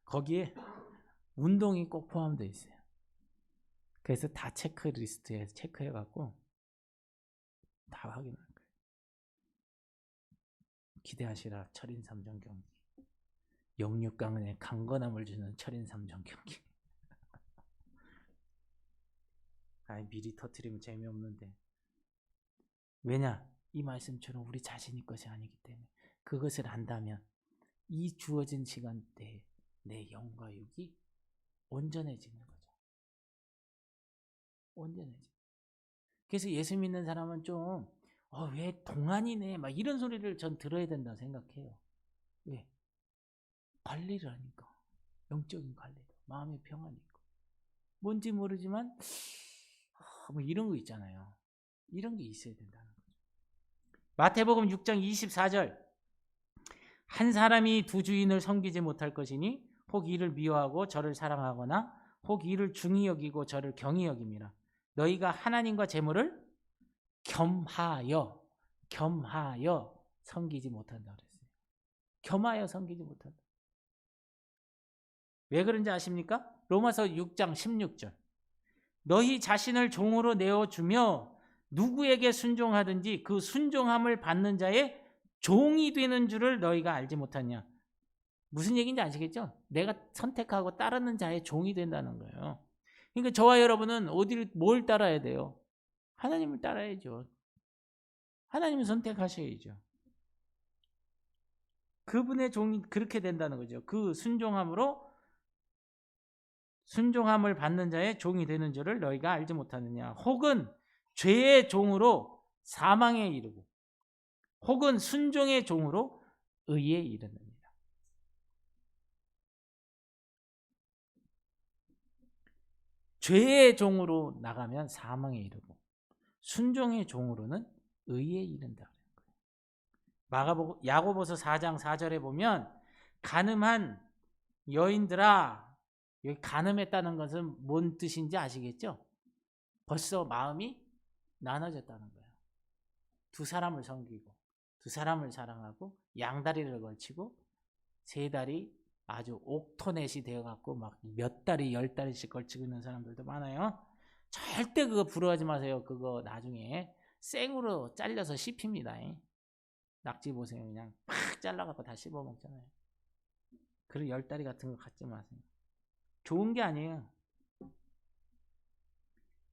거기에 운동이 꼭 포함되어 있어요. 그래서 다 체크리스트에 체크해갖고 다 확인할 거예요. 기대하시라. 철인 3종 경기. 영육강에 강건함을 주는 철인 3종 경기. 미리 터뜨리면 재미없는데. 왜냐? 이 말씀처럼 우리 자신의 것이 아니기 때문에 그것을 안다면 이 주어진 시간대에 내 영과 육이 온전해지는 거죠. 온전해지. 그래서 예수 믿는 사람은 좀 왜 동안이네 막 이런 소리를 전 들어야 된다 생각해요. 왜? 관리를 하니까. 영적인 관리도. 마음의 평안이 있고. 뭔지 모르지만 뭐 이런 거 있잖아요. 이런 게 있어야 된다는 거죠. 마태복음 6장 24절. 한 사람이 두 주인을 섬기지 못할 것이니 혹 이를 미워하고 저를 사랑하거나 혹 이를 중히 여기고 저를 경히 여김이라. 너희가 하나님과 재물을 겸하여 섬기지 못한다 그랬어요. 겸하여 섬기지 못한다. 왜 그런지 아십니까? 로마서 6장 16절. 너희 자신을 종으로 내어주며 누구에게 순종하든지 그 순종함을 받는 자의 종이 되는 줄을 너희가 알지 못하냐. 무슨 얘기인지 아시겠죠? 내가 선택하고 따르는 자의 종이 된다는 거예요. 그러니까 저와 여러분은 뭘 따라야 돼요? 하나님을 따라야죠. 하나님을 선택하셔야죠. 그분의 종이 그렇게 된다는 거죠. 그 순종함을 받는 자의 종이 되는 줄을 너희가 알지 못하느냐. 혹은 죄의 종으로 사망에 이르고 혹은 순종의 종으로 의에 이르느니라. 죄의 종으로 나가면 사망에 이르고 순종의 종으로는 의에 이른다. 야고보서 4장 4절에 보면 간음한 여인들아, 여기 간음했다는 것은 뭔 뜻인지 아시겠죠? 벌써 마음이 나눠졌다는 거예요. 두 사람을 섬기고 두 사람을 사랑하고 양다리를 걸치고 세 다리 아주 옥토넷이 되어갖고 막 몇 다리 10다리씩 걸치고 있는 사람들도 많아요. 절대 그거 부러워하지 마세요. 그거 나중에 생으로 잘려서 씹힙니다. 낙지 보세요. 그냥 팍 잘라갖고 다 씹어먹잖아요. 그리고 10다리 같은 거 갖지 마세요. 좋은 게 아니에요.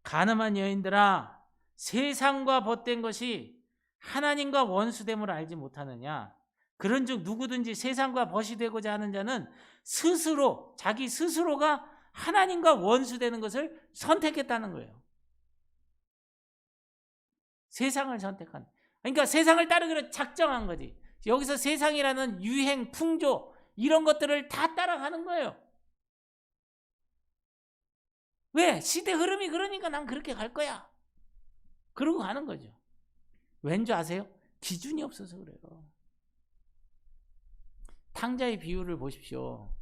간음한 여인들아, 세상과 벗된 것이 하나님과 원수됨을 알지 못하느냐. 그런즉 누구든지 세상과 벗이 되고자 하는 자는 자기 스스로가 하나님과 원수되는 것을 선택했다는 거예요. 세상을 선택한. 그러니까 세상을 따르기로 작정한 거지. 여기서 세상이라는 유행, 풍조 이런 것들을 다 따라가는 거예요. 왜? 시대 흐름이 그러니까 난 그렇게 갈 거야. 그러고 가는 거죠. 왠지 아세요? 기준이 없어서 그래요. 탕자의 비유를 보십시오.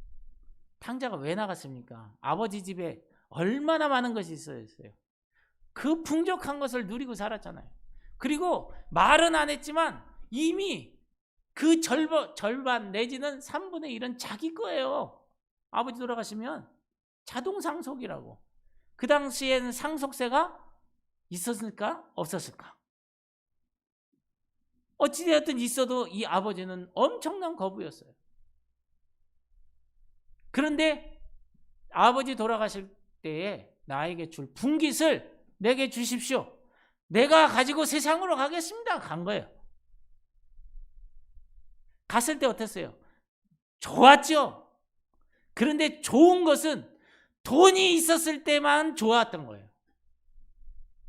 탕자가 왜 나갔습니까? 아버지 집에 얼마나 많은 것이 있었어요. 그 풍족한 것을 누리고 살았잖아요. 그리고 말은 안 했지만 이미 그 절반 내지는 3분의 1은 자기 거예요. 아버지 돌아가시면 자동 상속이라고. 그 당시에는 상속세가 있었을까? 없었을까? 어찌되었든 있어도 이 아버지는 엄청난 거부였어요. 그런데 아버지 돌아가실 때에 나에게 줄 분깃을 내게 주십시오. 내가 가지고 세상으로 가겠습니다. 간 거예요. 갔을 때 어땠어요? 좋았죠. 그런데 좋은 것은 돈이 있었을 때만 좋았던 거예요.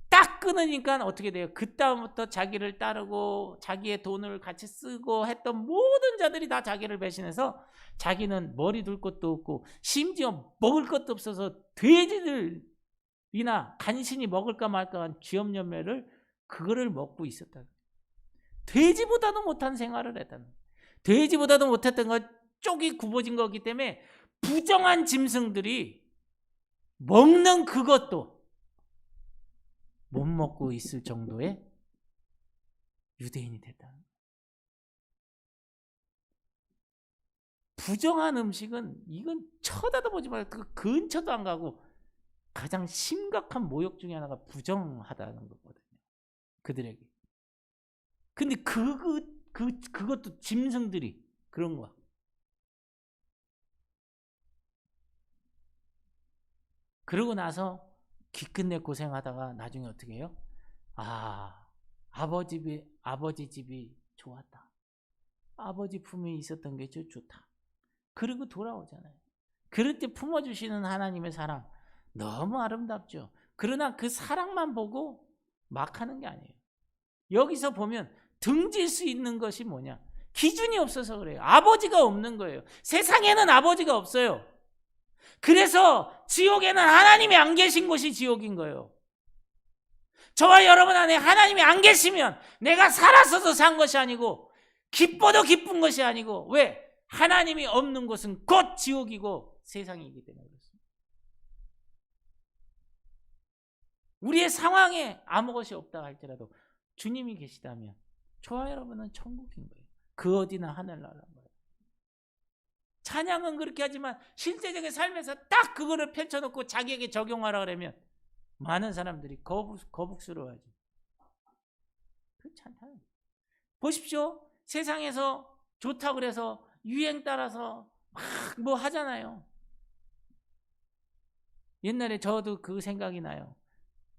딱 끊으니까 어떻게 돼요? 그 다음부터 자기를 따르고 자기의 돈을 같이 쓰고 했던 모든 자들이 다 자기를 배신해서 자기는 머리 둘 것도 없고 심지어 먹을 것도 없어서 돼지들이나 간신히 먹을까 말까 한 쥐염염매를 그거를 먹고 있었다. 돼지보다도 못한 생활을 했다는 거예요. 돼지보다도 못했던 건 쪽이 굽어진 거기 때문에 부정한 짐승들이 먹는 그것도 못 먹고 있을 정도의 유대인이 됐다는 거예요. 부정한 음식은 이건 쳐다도 보지 말고 그 근처도 안 가고 가장 심각한 모욕 중에 하나가 부정하다는 거거든요. 그들에게. 근데 그것도 짐승들이 그런 거야. 그러고 나서 기끝내 고생하다가 나중에 어떻게 해요? 아버지 집이 좋았다. 아버지 품에 있었던 게 좋다. 그리고 돌아오잖아요. 그럴 때 품어주시는 하나님의 사랑 너무 아름답죠. 그러나 그 사랑만 보고 막 하는 게 아니에요. 여기서 보면 등질 수 있는 것이 뭐냐? 기준이 없어서 그래요. 아버지가 없는 거예요. 세상에는 아버지가 없어요. 그래서 지옥에는 하나님이 안 계신 곳이 지옥인 거예요. 저와 여러분 안에 하나님이 안 계시면 내가 살았어도 산 것이 아니고 기뻐도 기쁜 것이 아니고, 왜? 하나님이 없는 곳은 곧 지옥이고 세상이기 때문에 그렇습니다. 우리의 상황에 아무 것이 없다 할지라도 주님이 계시다면 저와 여러분은 천국인 거예요. 그 어디나 하늘나라인 거예요. 찬양은 그렇게 하지만 실제적인 삶에서 딱 그거를 펼쳐놓고 자기에게 적용하라 그러면 많은 사람들이 거북스러워하죠. 그렇지 않다는 거예요. 보십시오. 세상에서 좋다고 그래서 유행 따라서 막 뭐 하잖아요. 옛날에 저도 그 생각이 나요.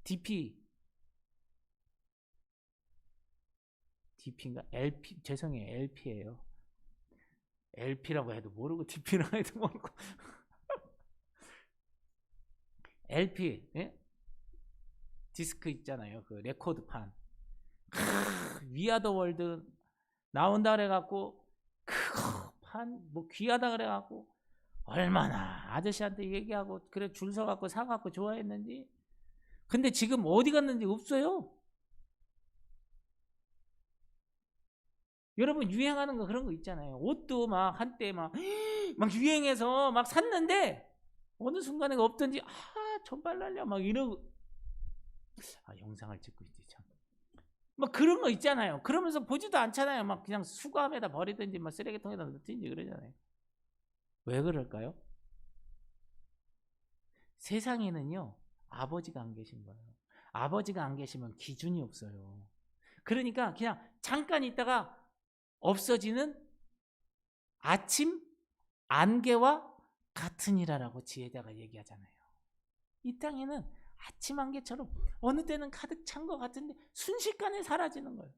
DP인가? LP, 죄송해요. LP예요. LP라고 해도 모르고 DP라고 해도 모르고 LP, 예? 디스크 있잖아요. 그 레코드판. 위아더 월드 나온다 그래갖고 그거 판 뭐 귀하다 그래갖고 얼마나 아저씨한테 얘기하고 그래 줄 서갖고 사갖고 좋아했는지. 근데 지금 어디 갔는지 없어요. 여러분 유행하는 거 그런 거 있잖아요. 옷도 막 한때 막 유행해서 막 샀는데 어느 순간에 없던지 정말 날려 막 이러고 영상을 찍고 있지 참. 막 그런 거 있잖아요. 그러면서 보지도 않잖아요. 막 그냥 수거함에다 버리든지 막 쓰레기통에다 넣든지 그러잖아요. 왜 그럴까요? 세상에는요 아버지가 안 계신 거예요. 아버지가 안 계시면 기준이 없어요. 그러니까 그냥 잠깐 있다가 없어지는 아침 안개와 같으니라라고 지혜자가 얘기하잖아요. 이 땅에는 아침 안개처럼 어느 때는 가득 찬 것 같은데 순식간에 사라지는 거예요.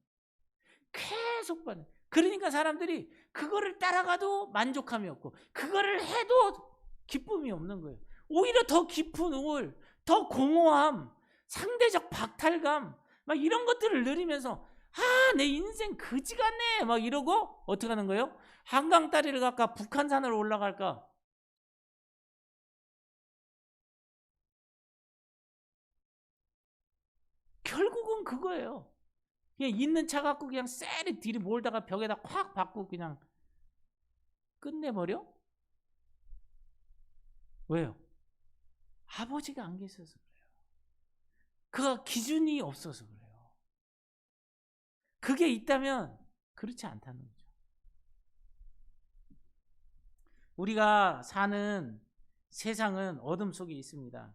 계속 받는. 그러니까 사람들이 그거를 따라가도 만족함이 없고 그거를 해도 기쁨이 없는 거예요. 오히려 더 깊은 우울, 더 공허함, 상대적 박탈감 막 이런 것들을 누리면서 내 인생 그지 같네 막 이러고 어떻게 하는 거예요? 한강 다리를 갈까 북한산으로 올라갈까? 결국은 그거예요. 그냥 있는 차 갖고 그냥 쎄리 뒤로 몰다가 벽에다 콱 박고 그냥 끝내버려? 왜요? 아버지가 안 계셔서 그래요. 그 기준이 없어서 그래요. 그게 있다면 그렇지 않다는 거죠. 우리가 사는 세상은 어둠 속에 있습니다.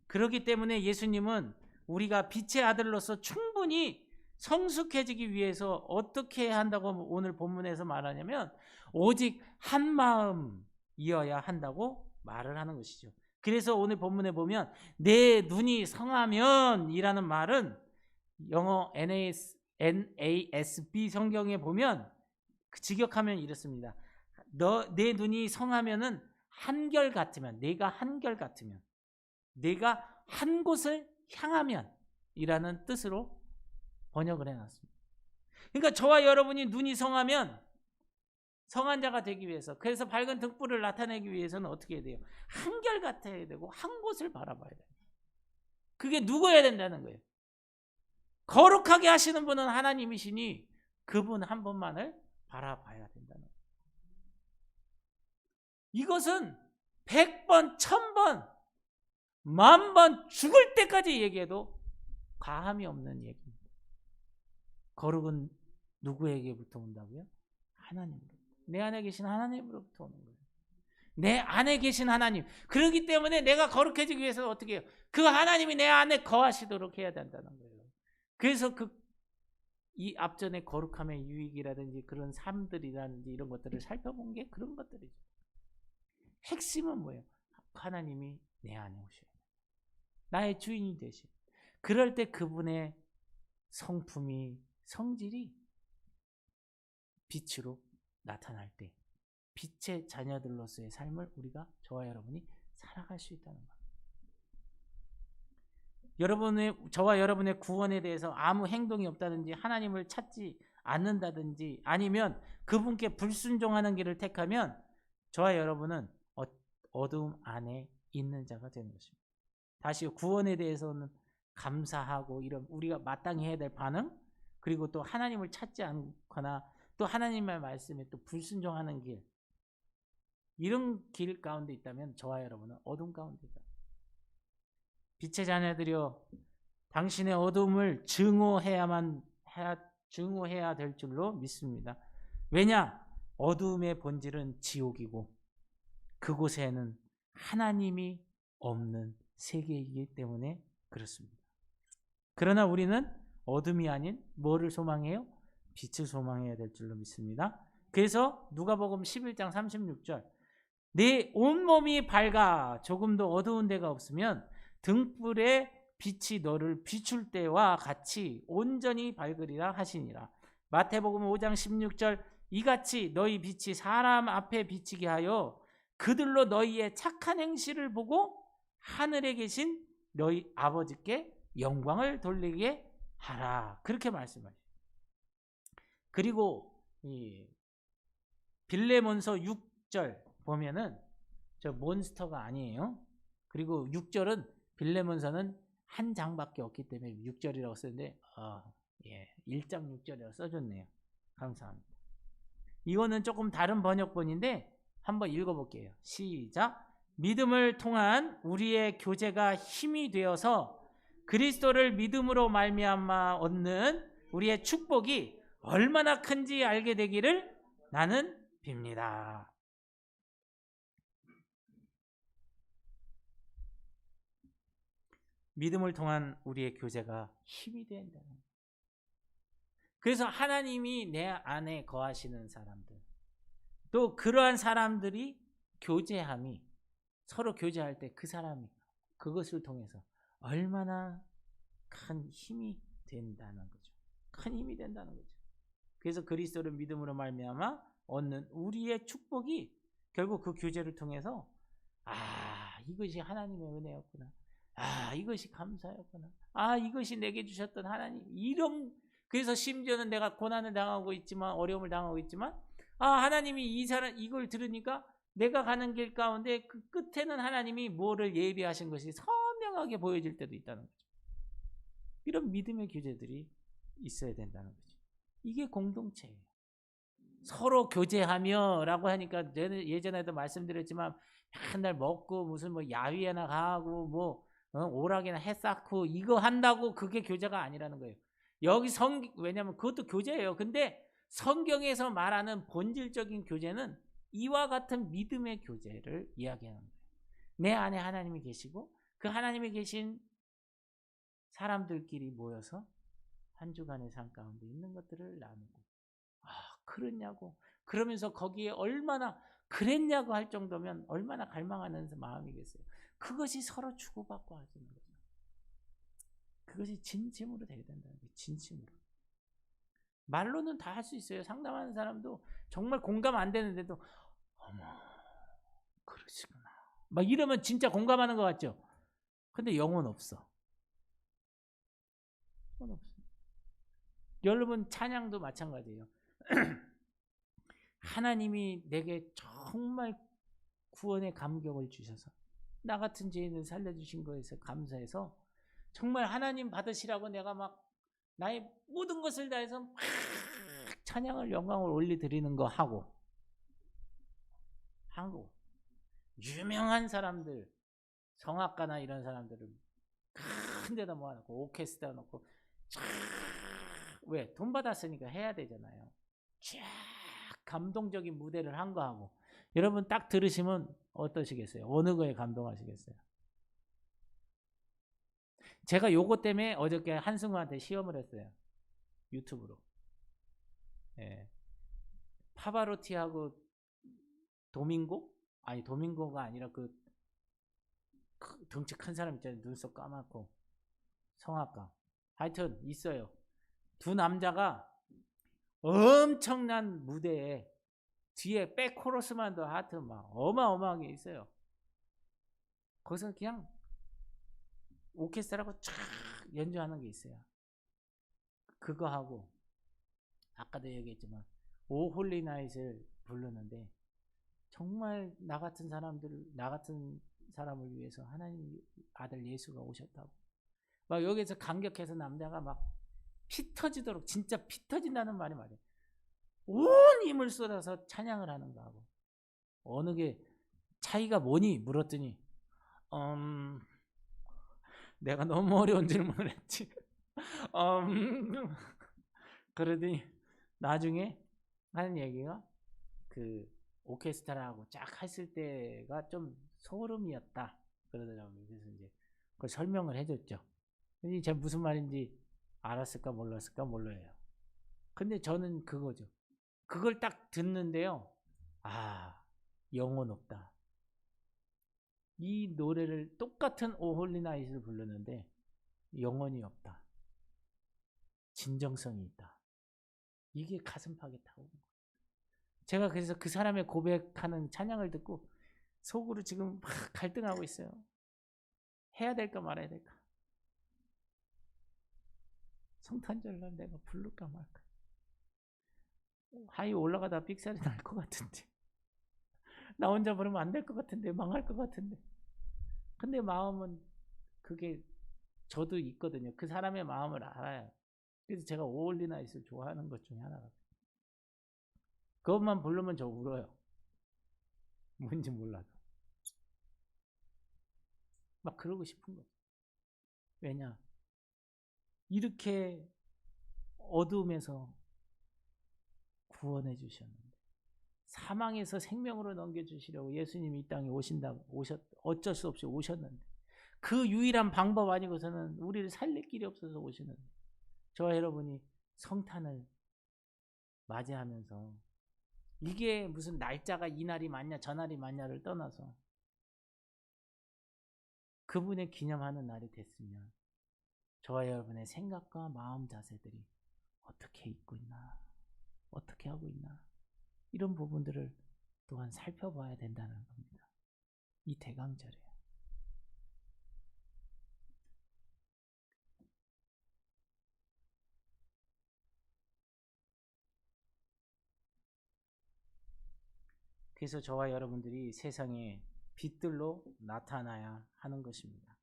그렇기 때문에 예수님은 우리가 빛의 아들로서 충분히 성숙해지기 위해서 어떻게 해야 한다고 오늘 본문에서 말하냐면 오직 한 마음이어야 한다고 말을 하는 것이죠. 그래서 오늘 본문에 보면 내 눈이 성하면 이라는 말은 영어 NASB 성경에 보면 직역하면 이렇습니다. 내 눈이 성하면은 한결 같으면, 내가 한결 같으면, 내가 한 곳을 향하면 이라는 뜻으로 번역을 해놨습니다. 그러니까 저와 여러분이 눈이 성하면 성한 자가 되기 위해서, 그래서 밝은 등불을 나타내기 위해서는 어떻게 해야 돼요? 한결 같아야 되고 한 곳을 바라봐야 돼요. 그게 누구여야 된다는 거예요? 거룩하게 하시는 분은 하나님이시니 그분 한 분만을 바라봐야 된다는 거예요. 이것은 100번, 1000번 만 번 죽을 때까지 얘기해도 과함이 없는 얘기입니다. 거룩은 누구에게부터 온다고요? 하나님으로부터. 내 안에 계신 하나님으로부터 오는 거예요. 내 안에 계신 하나님. 그렇기 때문에 내가 거룩해지기 위해서 어떻게 해요? 그 하나님이 내 안에 거하시도록 해야 된다는 거예요. 그래서 이 앞전에 거룩함의 유익이라든지 그런 삶들이라든지 이런 것들을 살펴본 게 그런 것들이죠. 핵심은 뭐예요? 하나님이 내 안에 오셔요. 나의 주인이 되시. 그럴 때 그분의 성품이, 성질이 빛으로 나타날 때 빛의 자녀들로서의 삶을 저와 여러분이 살아갈 수 있다는 거예요. 저와 여러분의 구원에 대해서 아무 행동이 없다든지 하나님을 찾지 않는다든지 아니면 그분께 불순종하는 길을 택하면 저와 여러분은 어두움 안에 있는 자가 되는 것입니다. 다시 구원에 대해서는 감사하고 이런 우리가 마땅히 해야 될 반응, 그리고 또 하나님을 찾지 않거나 또 하나님의 말씀에 또 불순종하는 길, 이런 길 가운데 있다면 저와 여러분은 어둠 가운데 있다. 빛의 자녀들이여, 당신의 어둠을 증오해야 될 줄로 믿습니다. 왜냐? 어둠의 본질은 지옥이고 그곳에는 하나님이 없는 세계이기 때문에 그렇습니다. 그러나 우리는 어둠이 아닌 뭐를 소망해요? 빛을 소망해야 될 줄로 믿습니다. 그래서 누가복음 11장 36절, 내 온몸이 밝아 조금도 어두운 데가 없으면 등불에 빛이 너를 비출 때와 같이 온전히 밝으리라 하시니라. 마태복음 5장 16절, 이같이 너희 빛이 사람 앞에 비치게 하여 그들로 너희의 착한 행실을 보고 하늘에 계신 너희 아버지께 영광을 돌리게 하라. 그렇게 말씀하시죠. 그리고 이 빌레몬서 6절 보면은 저 몬스터가 아니에요. 그리고 6절은 빌레몬서는 한 장밖에 없기 때문에 6절이라고 썼는데 1장 6절이라고 써줬네요. 감사합니다. 이거는 조금 다른 번역본인데 한번 읽어볼게요. 시작. 믿음을 통한 우리의 교제가 힘이 되어서 그리스도를 믿음으로 말미암아 얻는 우리의 축복이 얼마나 큰지 알게 되기를 나는 빕니다. 믿음을 통한 우리의 교제가 힘이 된다는 거예요. 그래서 하나님이 내 안에 거하시는 사람들, 또 그러한 사람들이 교제함이, 서로 교제할 때 그 사람이 그것을 통해서 얼마나 큰 힘이 된다는 거죠. 큰 힘이 된다는 거죠. 그래서 그리스도를 믿음으로 말미암아 얻는 우리의 축복이 결국 그 교제를 통해서 이것이 하나님의 은혜였구나. 이것이 감사였구나. 이것이 내게 주셨던 하나님. 그래서 심지어는 내가 고난을 당하고 있지만, 어려움을 당하고 있지만, 하나님이 이걸 들으니까 내가 가는 길 가운데 그 끝에는 하나님이 뭐를 예비하신 것이 선명하게 보여질 때도 있다는 거죠. 이런 믿음의 교제들이 있어야 된다는 거죠. 이게 공동체예요. 서로 교제하며 라고 하니까 예전에도 말씀드렸지만 맨날 먹고 무슨 야위에나 가고 오락이나 해 쌓고 이거 한다고 그게 교제가 아니라는 거예요. 여기 왜냐하면 그것도 교제예요. 근데 성경에서 말하는 본질적인 교제는 이와 같은 믿음의 교제를 이야기하는 거예요. 내 안에 하나님이 계시고 그 하나님이 계신 사람들끼리 모여서 한 주간의 삶 가운데 있는 것들을 나누고 그렇냐고, 그러면서 거기에 얼마나 그랬냐고 할 정도면 얼마나 갈망하는 마음이겠어요. 그것이 서로 주고받고 하시는 거죠. 그것이 진심으로 돼야 된다는 거예요. 진심으로. 말로는 다 할 수 있어요. 상담하는 사람도 정말 공감 안 되는데도 어머 그러시구나 막 이러면 진짜 공감하는 것 같죠. 근데 영혼 없어. 영혼 없어. 여러분 찬양도 마찬가지예요. 하나님이 내게 정말 구원의 감격을 주셔서 나 같은 죄인을 살려주신 거에서 감사해서 정말 하나님 받으시라고 내가 막 나의 모든 것을 다해서 막 찬양을 영광을 올려드리는 거 하고 유명한 사람들 성악가나 이런 사람들을 큰 데다 모아놓고 오케스트라 놓고 왜? 돈 받았으니까 해야 되잖아요. 쫙 감동적인 무대를 한 거하고 여러분 딱 들으시면 어떠시겠어요? 어느 거에 감동하시겠어요? 제가 요거 때문에 어저께 한승우한테 시험을 했어요. 유튜브로. 예. 파바로티하고 도밍고? 아니 도밍고가 아니라 그 덩치 큰 사람 있잖아요. 눈썹 까맣고 성악가. 하여튼 있어요. 두 남자가 엄청난 무대에 뒤에 백코러스만도 하여튼 막 어마어마하게 있어요. 거기서 그냥 오케스트라고 쫙 연주하는 게 있어요. 그거 하고 아까도 얘기했지만 오 홀리 나잇을 부르는데 정말 나 같은 사람을 위해서 하나님 아들 예수가 오셨다고 막 여기서 감격해서 남자가 막 피 터지도록 진짜 피 터진다는 말이 맞아요. 온 힘을 쏟아서 찬양을 하는 거하고 어느 게 차이가 뭐니 물었더니 내가 너무 어려운 질문을 했지. 그러더니 나중에 하는 얘기가 그 오케스트라하고 쫙 했을 때가 좀 소름이었다 그러더라고요. 그래서 이제 그걸 설명을 해줬죠. 근데 제가 무슨 말인지 알았을까 몰랐을까 몰라요. 근데 저는 그거죠. 그걸 딱 듣는데요. 아, 영혼 없다. 이 노래를 똑같은 오 홀리 나잇을 부르는데 영혼이 없다. 진정성이 있다. 이게 가슴팍에 타오른 거예요. 제가 그래서 그 사람의 고백하는 찬양을 듣고 속으로 지금 막 갈등하고 있어요. 해야 될까 말아야 될까. 성탄절날 내가 부를까 말까. 하이 올라가다 삑살이 날 것 같은데. 나 혼자 부르면 안 될 것 같은데. 망할 것 같은데. 근데 마음은 그게 저도 있거든요. 그 사람의 마음을 알아요. 그래서 제가 오홀리 나잇을 좋아하는 것 중에 하나가. 그것만 부르면 저 울어요. 뭔지 몰라도. 막 그러고 싶은 거죠. 왜냐? 이렇게 어두움에서 구원해 주셨는데 사망에서 생명으로 넘겨주시려고 예수님이 이 땅에 어쩔 수 없이 오셨는데 그 유일한 방법 아니고서는 우리를 살릴 길이 없어서 오시는데 저와 여러분이 성탄을 맞이하면서 이게 무슨 날짜가 이날이 맞냐 저날이 맞냐를 떠나서 그분의 기념하는 날이 됐으면 저와 여러분의 생각과 마음 자세들이 어떻게 있고 있나 어떻게 하고 있나 이런 부분들을 또한 살펴봐야 된다는 겁니다. 이 대강절에 그래서 저와 여러분들이 세상에 빛들로 나타나야 하는 것입니다.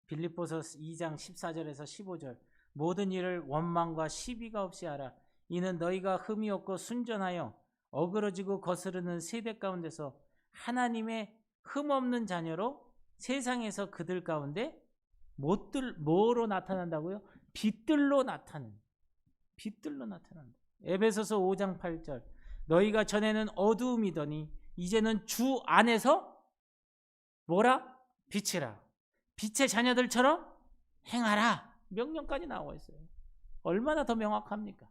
빌립보서 2장 14절에서 15절 모든 일을 원망과 시비가 없이 하라. 이는 너희가 흠이 없고 순전하여 어그러지고 거스르는 세대 가운데서 하나님의 흠없는 자녀로 세상에서 그들 가운데 뭐로 나타난다고요? 빛들로 나타난다. 에베소서 5장 8절 너희가 전에는 어두움이더니 이제는 주 안에서 뭐라? 빛이라. 빛의 자녀들처럼 행하라. 명령까지 나와 있어요. 얼마나 더 명확합니까?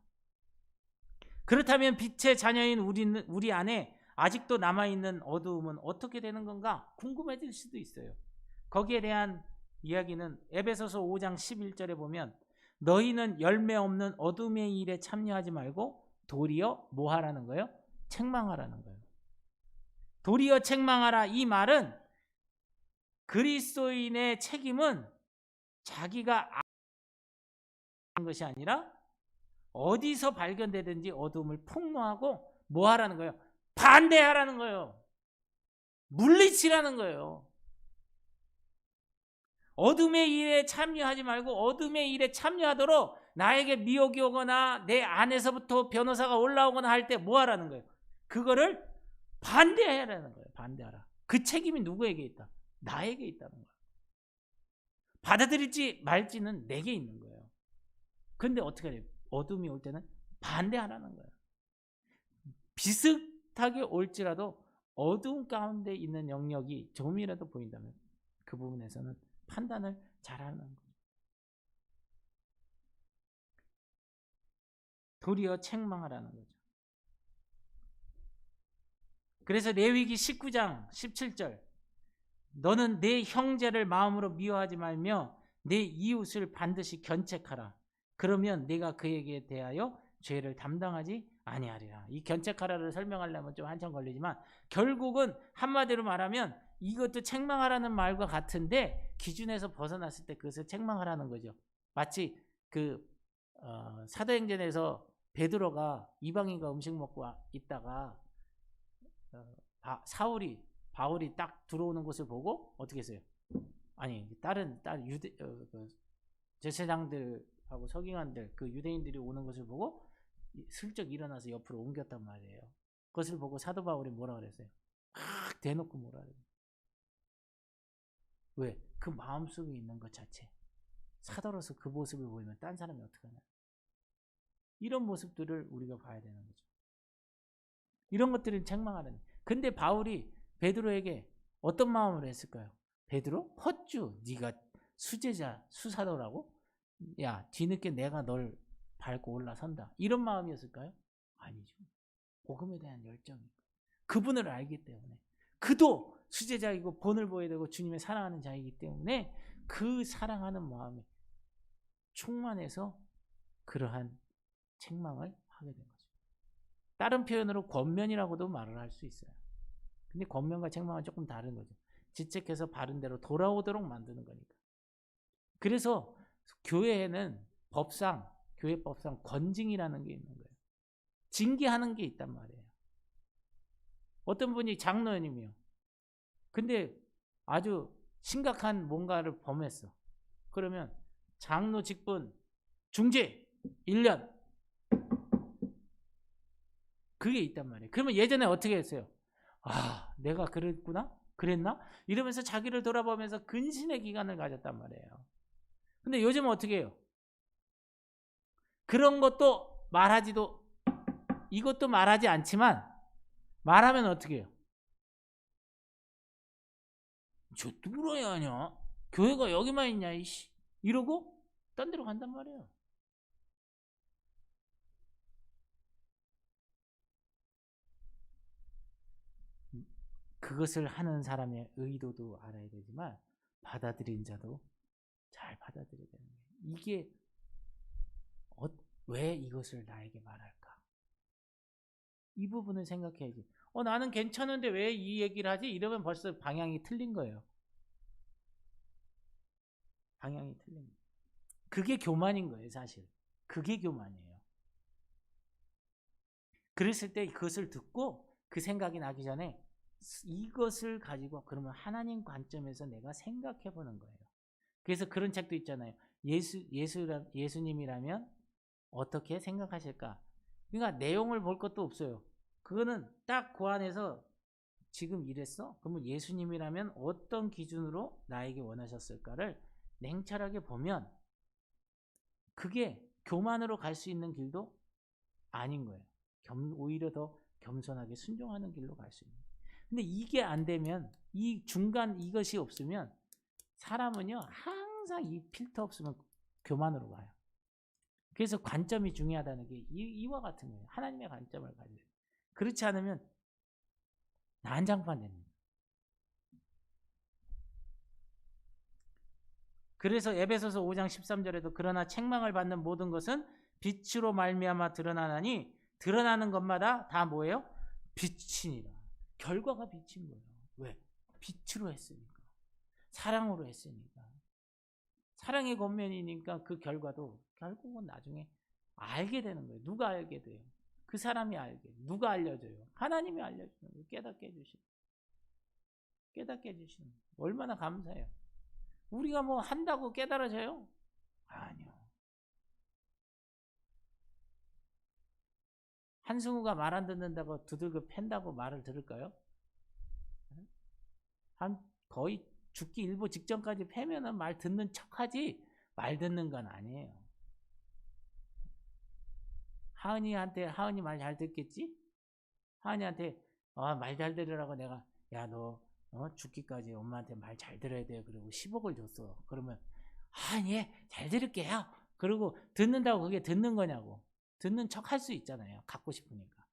그렇다면 빛의 자녀인 우리 안에 아직도 남아있는 어두움은 어떻게 되는 건가 궁금해질 수도 있어요. 거기에 대한 이야기는 에베소서 5장 11절에 보면 너희는 열매 없는 어둠의 일에 참여하지 말고 도리어 뭐 하라는 거예요? 책망하라는 거예요. 도리어 책망하라. 이 말은 그리스도인의 책임은 자기가 아는 것이 아니라 어디서 발견되든지 어둠을 폭로하고 뭐 하라는 거예요? 반대하라는 거예요. 물리치라는 거예요. 어둠의 일에 참여하지 말고 어둠의 일에 참여하도록 나에게 미혹이 오거나 내 안에서부터 변호사가 올라오거나 할 때 뭐 하라는 거예요? 그거를 반대하라는 거예요. 반대하라. 그 책임이 누구에게 있다? 나에게 있다는 거예요. 받아들일지 말지는 내게 있는 거예요. 근데 어떻게 해야 돼요? 어둠이 올 때는 반대하라는 거예요. 비슷하게 올지라도 어둠 가운데 있는 영역이 조금이라도 보인다면 그 부분에서는 판단을 잘하는 거예요. 도리어 책망하라는 거죠. 그래서 레위기 19장 17절 너는 내 형제를 마음으로 미워하지 말며 내 이웃을 반드시 견책하라. 그러면 내가 그에게 대하여 죄를 담당하지 아니하리라. 이 견책하라를 설명하려면 좀 한참 걸리지만 결국은 한마디로 말하면 이것도 책망하라는 말과 같은데 기준에서 벗어났을 때 그것을 책망하라는 거죠. 마치 그 사도행전에서 베드로가 이방인과 음식 먹고 있다가 바울이 딱 들어오는 것을 보고 어떻게 했어요? 아니 다른 유대 제사장들하고 서기관들 그 유대인들이 오는 것을 보고 슬쩍 일어나서 옆으로 옮겼단 말이에요. 그것을 보고 사도 바울이 뭐라 그랬어요? 막 대놓고 뭐라 그래요? 왜? 그 마음속에 있는 것 자체. 사도로서 그 모습을 보이면 딴 사람이 어떡하냐? 이런 모습들을 우리가 봐야 되는 거죠. 이런 것들은 책망하는. 근데 바울이 베드로에게 어떤 마음으로 했을까요? 베드로? 헛주, 네가 수제자, 수사도라고? 야, 뒤늦게 내가 널 밟고 올라선다. 이런 마음이었을까요? 아니죠. 복음에 대한 열정이. 그분을 알기 때문에. 그도 수제자이고 본을 보여야 되고 주님의 사랑하는 자이기 때문에 그 사랑하는 마음이 충만해서 그러한 책망을 하게 된 거죠. 다른 표현으로 권면이라고도 말을 할 수 있어요. 근데 권면과 책망은 조금 다른 거죠. 지책해서 바른 대로 돌아오도록 만드는 거니까. 그래서 교회에는 교회법상 권징이라는 게 있는 거예요. 징계하는 게 있단 말이에요. 어떤 분이 장로님이요. 근데 아주 심각한 뭔가를 범했어. 그러면 장로 직분 중지 1년. 그게 있단 말이에요. 그러면 예전에 어떻게 했어요? 아, 내가 그랬나? 이러면서 자기를 돌아보면서 근신의 기간을 가졌단 말이에요. 근데 요즘은 어떻게 해요? 그런 것도 이것도 말하지 않지만 말하면 어떻게 해요? 저 누구라야 하냐? 교회가 여기만 있냐 이씨. 이러고 딴 데로 간단 말이에요. 그것을 하는 사람의 의도도 알아야 되지만 받아들인 자도 잘 받아들여야 되는 거예요. 이게 왜 이것을 나에게 말할까? 이 부분을 생각해야지. 나는 괜찮은데 왜 이 얘기를 하지? 이러면 벌써 방향이 틀린 거예요. 방향이 틀린 거예요. 그게 교만인 거예요, 사실. 그게 교만이에요. 그랬을 때 그것을 듣고 그 생각이 나기 전에 이것을 가지고 그러면 하나님 관점에서 내가 생각해 보는 거예요. 그래서 그런 책도 있잖아요. 예수님이라면 어떻게 생각하실까? 그러니까 내용을 볼 것도 없어요. 그거는 딱 그 안에서 지금 이랬어? 그러면 예수님이라면 어떤 기준으로 나에게 원하셨을까를 냉철하게 보면 그게 교만으로 갈 수 있는 길도 아닌 거예요. 오히려 더 겸손하게 순종하는 길로 갈 수 있는. 근데 이게 안 되면 이 중간 이것이 없으면 사람은요 항상 이 필터 없으면 교만으로 가요. 그래서 관점이 중요하다는 게 이와 같은 거예요. 하나님의 관점을 가져요. 그렇지 않으면 난장판 됩니다. 그래서 에베소서 5장 13절에도 그러나 책망을 받는 모든 것은 빛으로 말미암아 드러나나니 드러나는 것마다 다 뭐예요? 빛이니라. 결과가 빛인 거예요. 왜? 빛으로 했으니까. 사랑으로 했으니까. 사랑의 권면이니까 그 결과도 결국은 나중에 알게 되는 거예요. 누가 알게 돼요? 그 사람이 알게. 누가 알려줘요? 하나님이 알려주는 거예요. 깨닫게 해주시는 거예요. 얼마나 감사해요. 우리가 뭐 한다고 깨달아져요? 아니요. 한승우가 말 안 듣는다고 두들겨 팬다고 말을 들을까요? 거의 죽기 일보 직전까지 패면은 말 듣는 척하지 말 듣는 건 아니에요. 하은이 말 잘 듣겠지? 하은이한테 말 잘 들으라고 내가 야 너 죽기까지 엄마한테 말 잘 들어야 돼. 그리고 10억을 줬어. 그러면 예, 잘 들을게요. 그리고 듣는다고 그게 듣는 거냐고. 듣는 척 할 수 있잖아요. 갖고 싶으니까.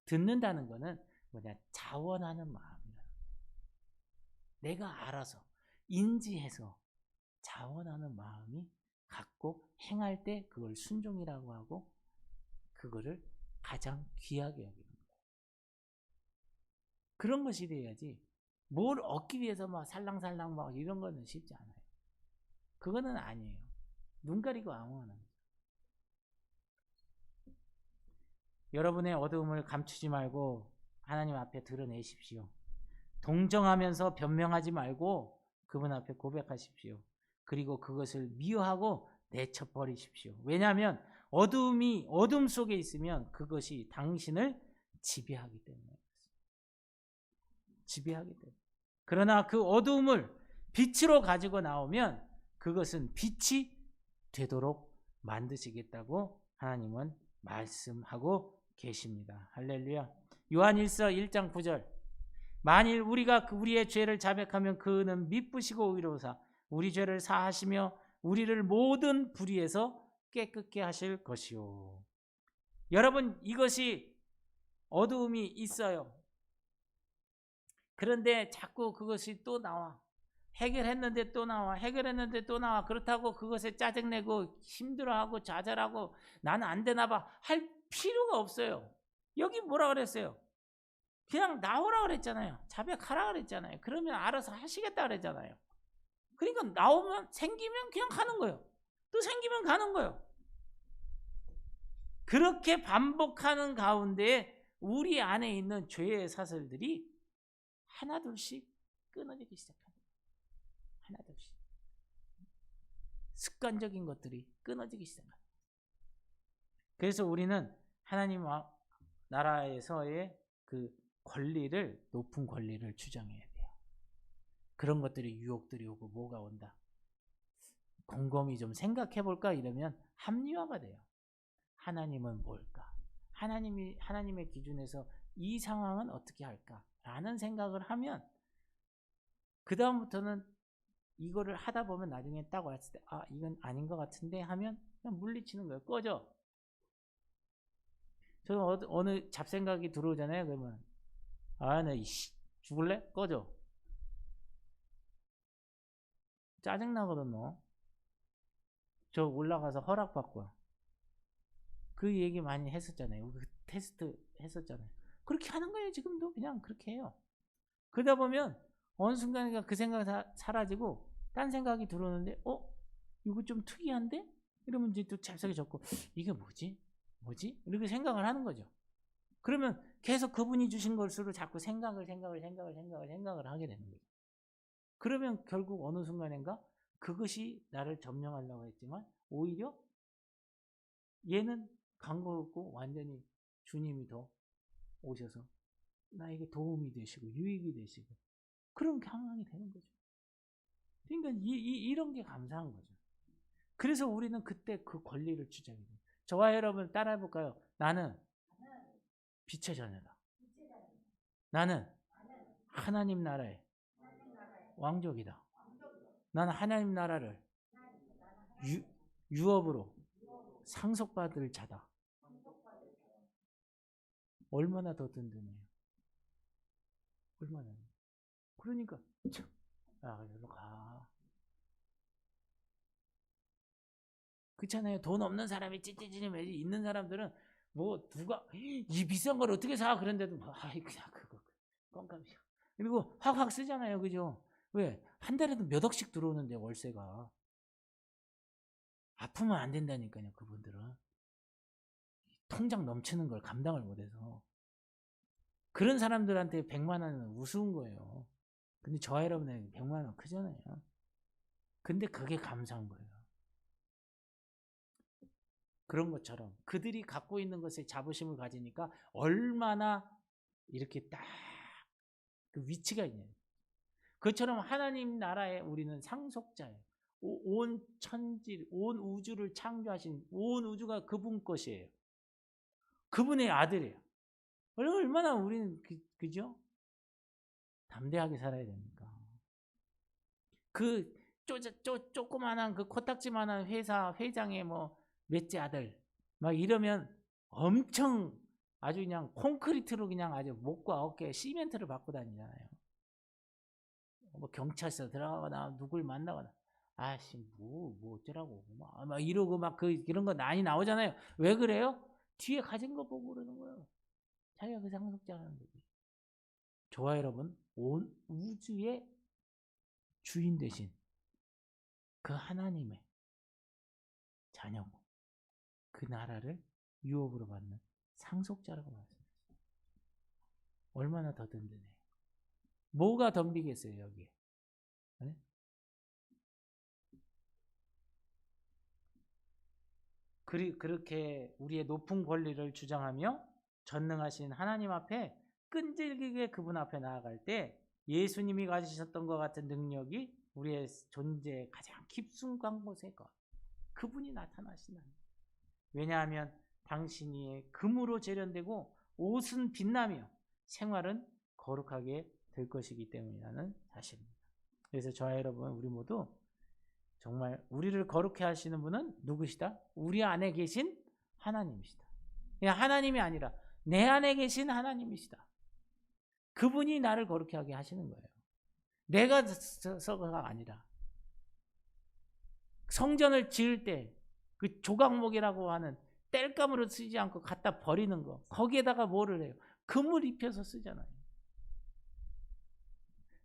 듣는다는 거는 뭐냐? 자원하는 마음이야. 내가 알아서 인지해서 자원하는 마음이 갖고 행할 때 그걸 순종이라고 하고 그거를 가장 귀하게 여기는 거예요. 그런 것이 돼야지 뭘 얻기 위해서 막 살랑살랑 막 이런 거는 쉽지 않아요. 그거는 아니에요. 눈 가리고 아무거나. 여러분의 어두움을 감추지 말고 하나님 앞에 드러내십시오. 동정하면서 변명하지 말고 그분 앞에 고백하십시오. 그리고 그것을 미워하고 내쳐버리십시오. 왜냐하면 어둠 속에 있으면 그것이 당신을 지배하기 때문에. 지배하기 때문에. 그러나 그 어두움을 빛으로 가지고 나오면 그것은 빛이 되도록 만드시겠다고 하나님은 말씀하고 계십니다. 할렐루야. 요한일서 1장 9절. 만일 우리가 우리의 죄를 자백하면 그는 미쁘시고 의로우사 우리 죄를 사하시며 우리를 모든 불의에서 깨끗게 하실 것이요. 여러분, 이것이 어두움이 있어요. 그런데 자꾸 그것이 또 나와. 해결했는데 또 나와. 해결했는데 또 나와. 그렇다고 그것에 짜증내고 힘들어하고 좌절하고 나는 안 되나 봐 할 필요가 없어요. 여기 뭐라 그랬어요? 그냥 나오라 그랬잖아요. 자백하라 그랬잖아요. 그러면 알아서 하시겠다 그랬잖아요. 그러니까 나오면 생기면 그냥 가는 거예요. 또 생기면 가는 거예요. 그렇게 반복하는 가운데 우리 안에 있는 죄의 사슬들이 하나둘씩 끊어지기 시작합니다. 하나둘씩. 습관적인 것들이 끊어지기 시작합니다. 그래서 우리는 하나님 나라에서의 그 권리를, 높은 권리를 주장해야 돼요. 그런 것들이 유혹들이 오고 뭐가 온다. 곰곰이 좀 생각해 볼까 이러면 합리화가 돼요. 하나님은 뭘까? 하나님의 기준에서 이 상황은 어떻게 할까라는 생각을 하면 그 다음부터는 이거를 하다 보면 나중에 딱 왔을 때 이건 아닌 것 같은데 하면 그냥 물리치는 거예요. 꺼져. 저는 어느 잡생각이 들어오잖아요. 그러면 나 죽을래? 꺼져. 짜증나거든 너. 저 올라가서 허락받고 그 얘기 많이 했었잖아요. 그 테스트 했었잖아요. 그렇게 하는 거예요. 지금도 그냥 그렇게 해요. 그러다 보면 어느 순간에 그 생각이 사라지고 딴 생각이 들어오는데 이거 좀 특이한데? 이러면 이제 또 잽싸게 적고 이게 뭐지? 이렇게 생각을 하는 거죠. 그러면 계속 그분이 주신 것으로 자꾸 생각을 하게 되는 거죠. 그러면 결국 어느 순간인가 그것이 나를 점령하려고 했지만 오히려 얘는 간거없고 완전히 주님이 더 오셔서 나에게 도움이 되시고 유익이 되시고 그런 상황이 되는 거죠. 그러니까 이런 게 감사한 거죠. 그래서 우리는 그때 그 권리를 주장해요. 저와 여러분 따라해볼까요? 나는 빛의 자녀다. 나는 하나님 나라의 왕족이다. 나는 하나님 나라를 유업으로 상속받을 자다. 얼마나 더 든든해요. 얼마나. 그러니까 여기로 가. 그렇잖아요. 돈 없는 사람이 찌찌찌 매지 있는 사람들은 뭐 누가 이 비싼 걸 어떻게 사 그런데도 그냥 그거 껌값이야. 그리고 확 쓰잖아요. 그죠? 왜? 한 달에도 몇 억씩 들어오는데 월세가. 아프면 안 된다니까요. 그분들은. 통장 넘치는 걸 감당을 못해서. 그런 사람들한테 100만 원은 우스운 거예요. 근데 저와 여러분에게 100만 원 크잖아요. 근데 그게 감사한 거예요. 그런 것처럼 그들이 갖고 있는 것에 자부심을 가지니까 얼마나 이렇게 딱 그 위치가 있냐. 그처럼 하나님 나라에 우리는 상속자예요. 온 천지, 온 우주를 창조하신 온 우주가 그분 것이에요. 그분의 아들이에요. 얼마나 우리는 그죠? 담대하게 살아야 됩니까? 그 조그만한 그 코딱지만한 회사 회장의 뭐 넷째 아들 막 이러면 엄청 아주 그냥 콘크리트로 그냥 아주 목과 어깨에 시멘트를 받고 다니잖아요. 뭐 경찰서 들어가거나 누굴 만나거나 아씨 뭐 어쩌라고 막 이러고 막 이런 거 많이 나오잖아요. 왜 그래요? 뒤에 가진 거 보고 그러는 거예요. 자기가 그 상속자라는 거지. 좋아요, 여러분. 온 우주의 주인 되신 그 하나님의 자녀고 그 나라를 유업으로 받는 상속자라고 말씀했어요. 얼마나 더 든든해요. 뭐가 덤비겠어요, 여기에. 네? 그렇게 우리의 높은 권리를 주장하며 전능하신 하나님 앞에 끈질기게 그분 앞에 나아갈 때 예수님이 가지셨던 것 같은 능력이 우리의 존재의 가장 깊숙한 곳에 그분이 나타나신다는 거예요. 왜냐하면 당신이 금으로 재련되고 옷은 빛나며 생활은 거룩하게 될 것이기 때문이라는 사실입니다. 그래서 저와 여러분 우리 모두 정말 우리를 거룩해 하시는 분은 누구시다? 우리 안에 계신 하나님이시다. 그냥 하나님이 아니라 내 안에 계신 하나님이시다. 그분이 나를 거룩해 하게 하시는 거예요. 내가 서가 아니라. 성전을 지을 때 그 조각목이라고 하는 땔감으로 쓰지 않고 갖다 버리는 거. 거기에다가 뭐를 해요? 금을 입혀서 쓰잖아요.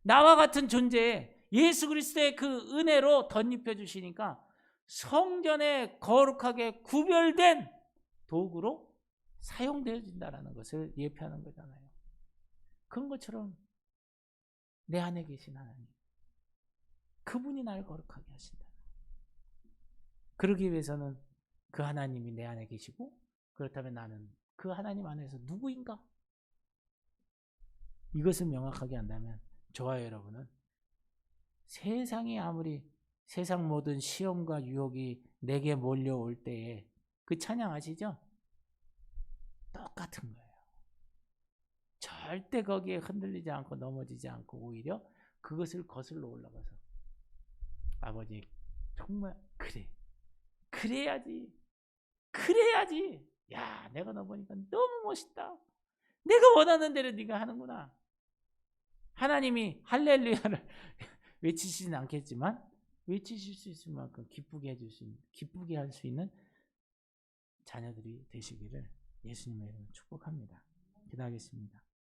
나와 같은 존재에 예수 그리스도의 그 은혜로 덧입혀 주시니까 성전에 거룩하게 구별된 도구로 사용되어진다는 것을 예표하는 거잖아요. 그런 것처럼 내 안에 계신 하나님, 그분이 나를 거룩하게 하신다. 그러기 위해서는 그 하나님이 내 안에 계시고, 그렇다면 나는 그 하나님 안에서 누구인가? 이것을 명확하게 한다면 저와 여러분은 세상이 아무리 세상 모든 시험과 유혹이 내게 몰려올 때에 그 찬양 아시죠? 똑같은 거예요. 절대 거기에 흔들리지 않고 넘어지지 않고 오히려 그것을 거슬러 올라가서 아버지 정말 그래야지 야 내가 너 보니까 너무 멋있다. 내가 원하는 대로 네가 하는구나. 하나님이 할렐루야를 외치시진 않겠지만 외치실 수 있을 만큼 기쁘게 할 수 있는 자녀들이 되시기를 예수님의 이름으로 축복합니다. 기도하겠습니다.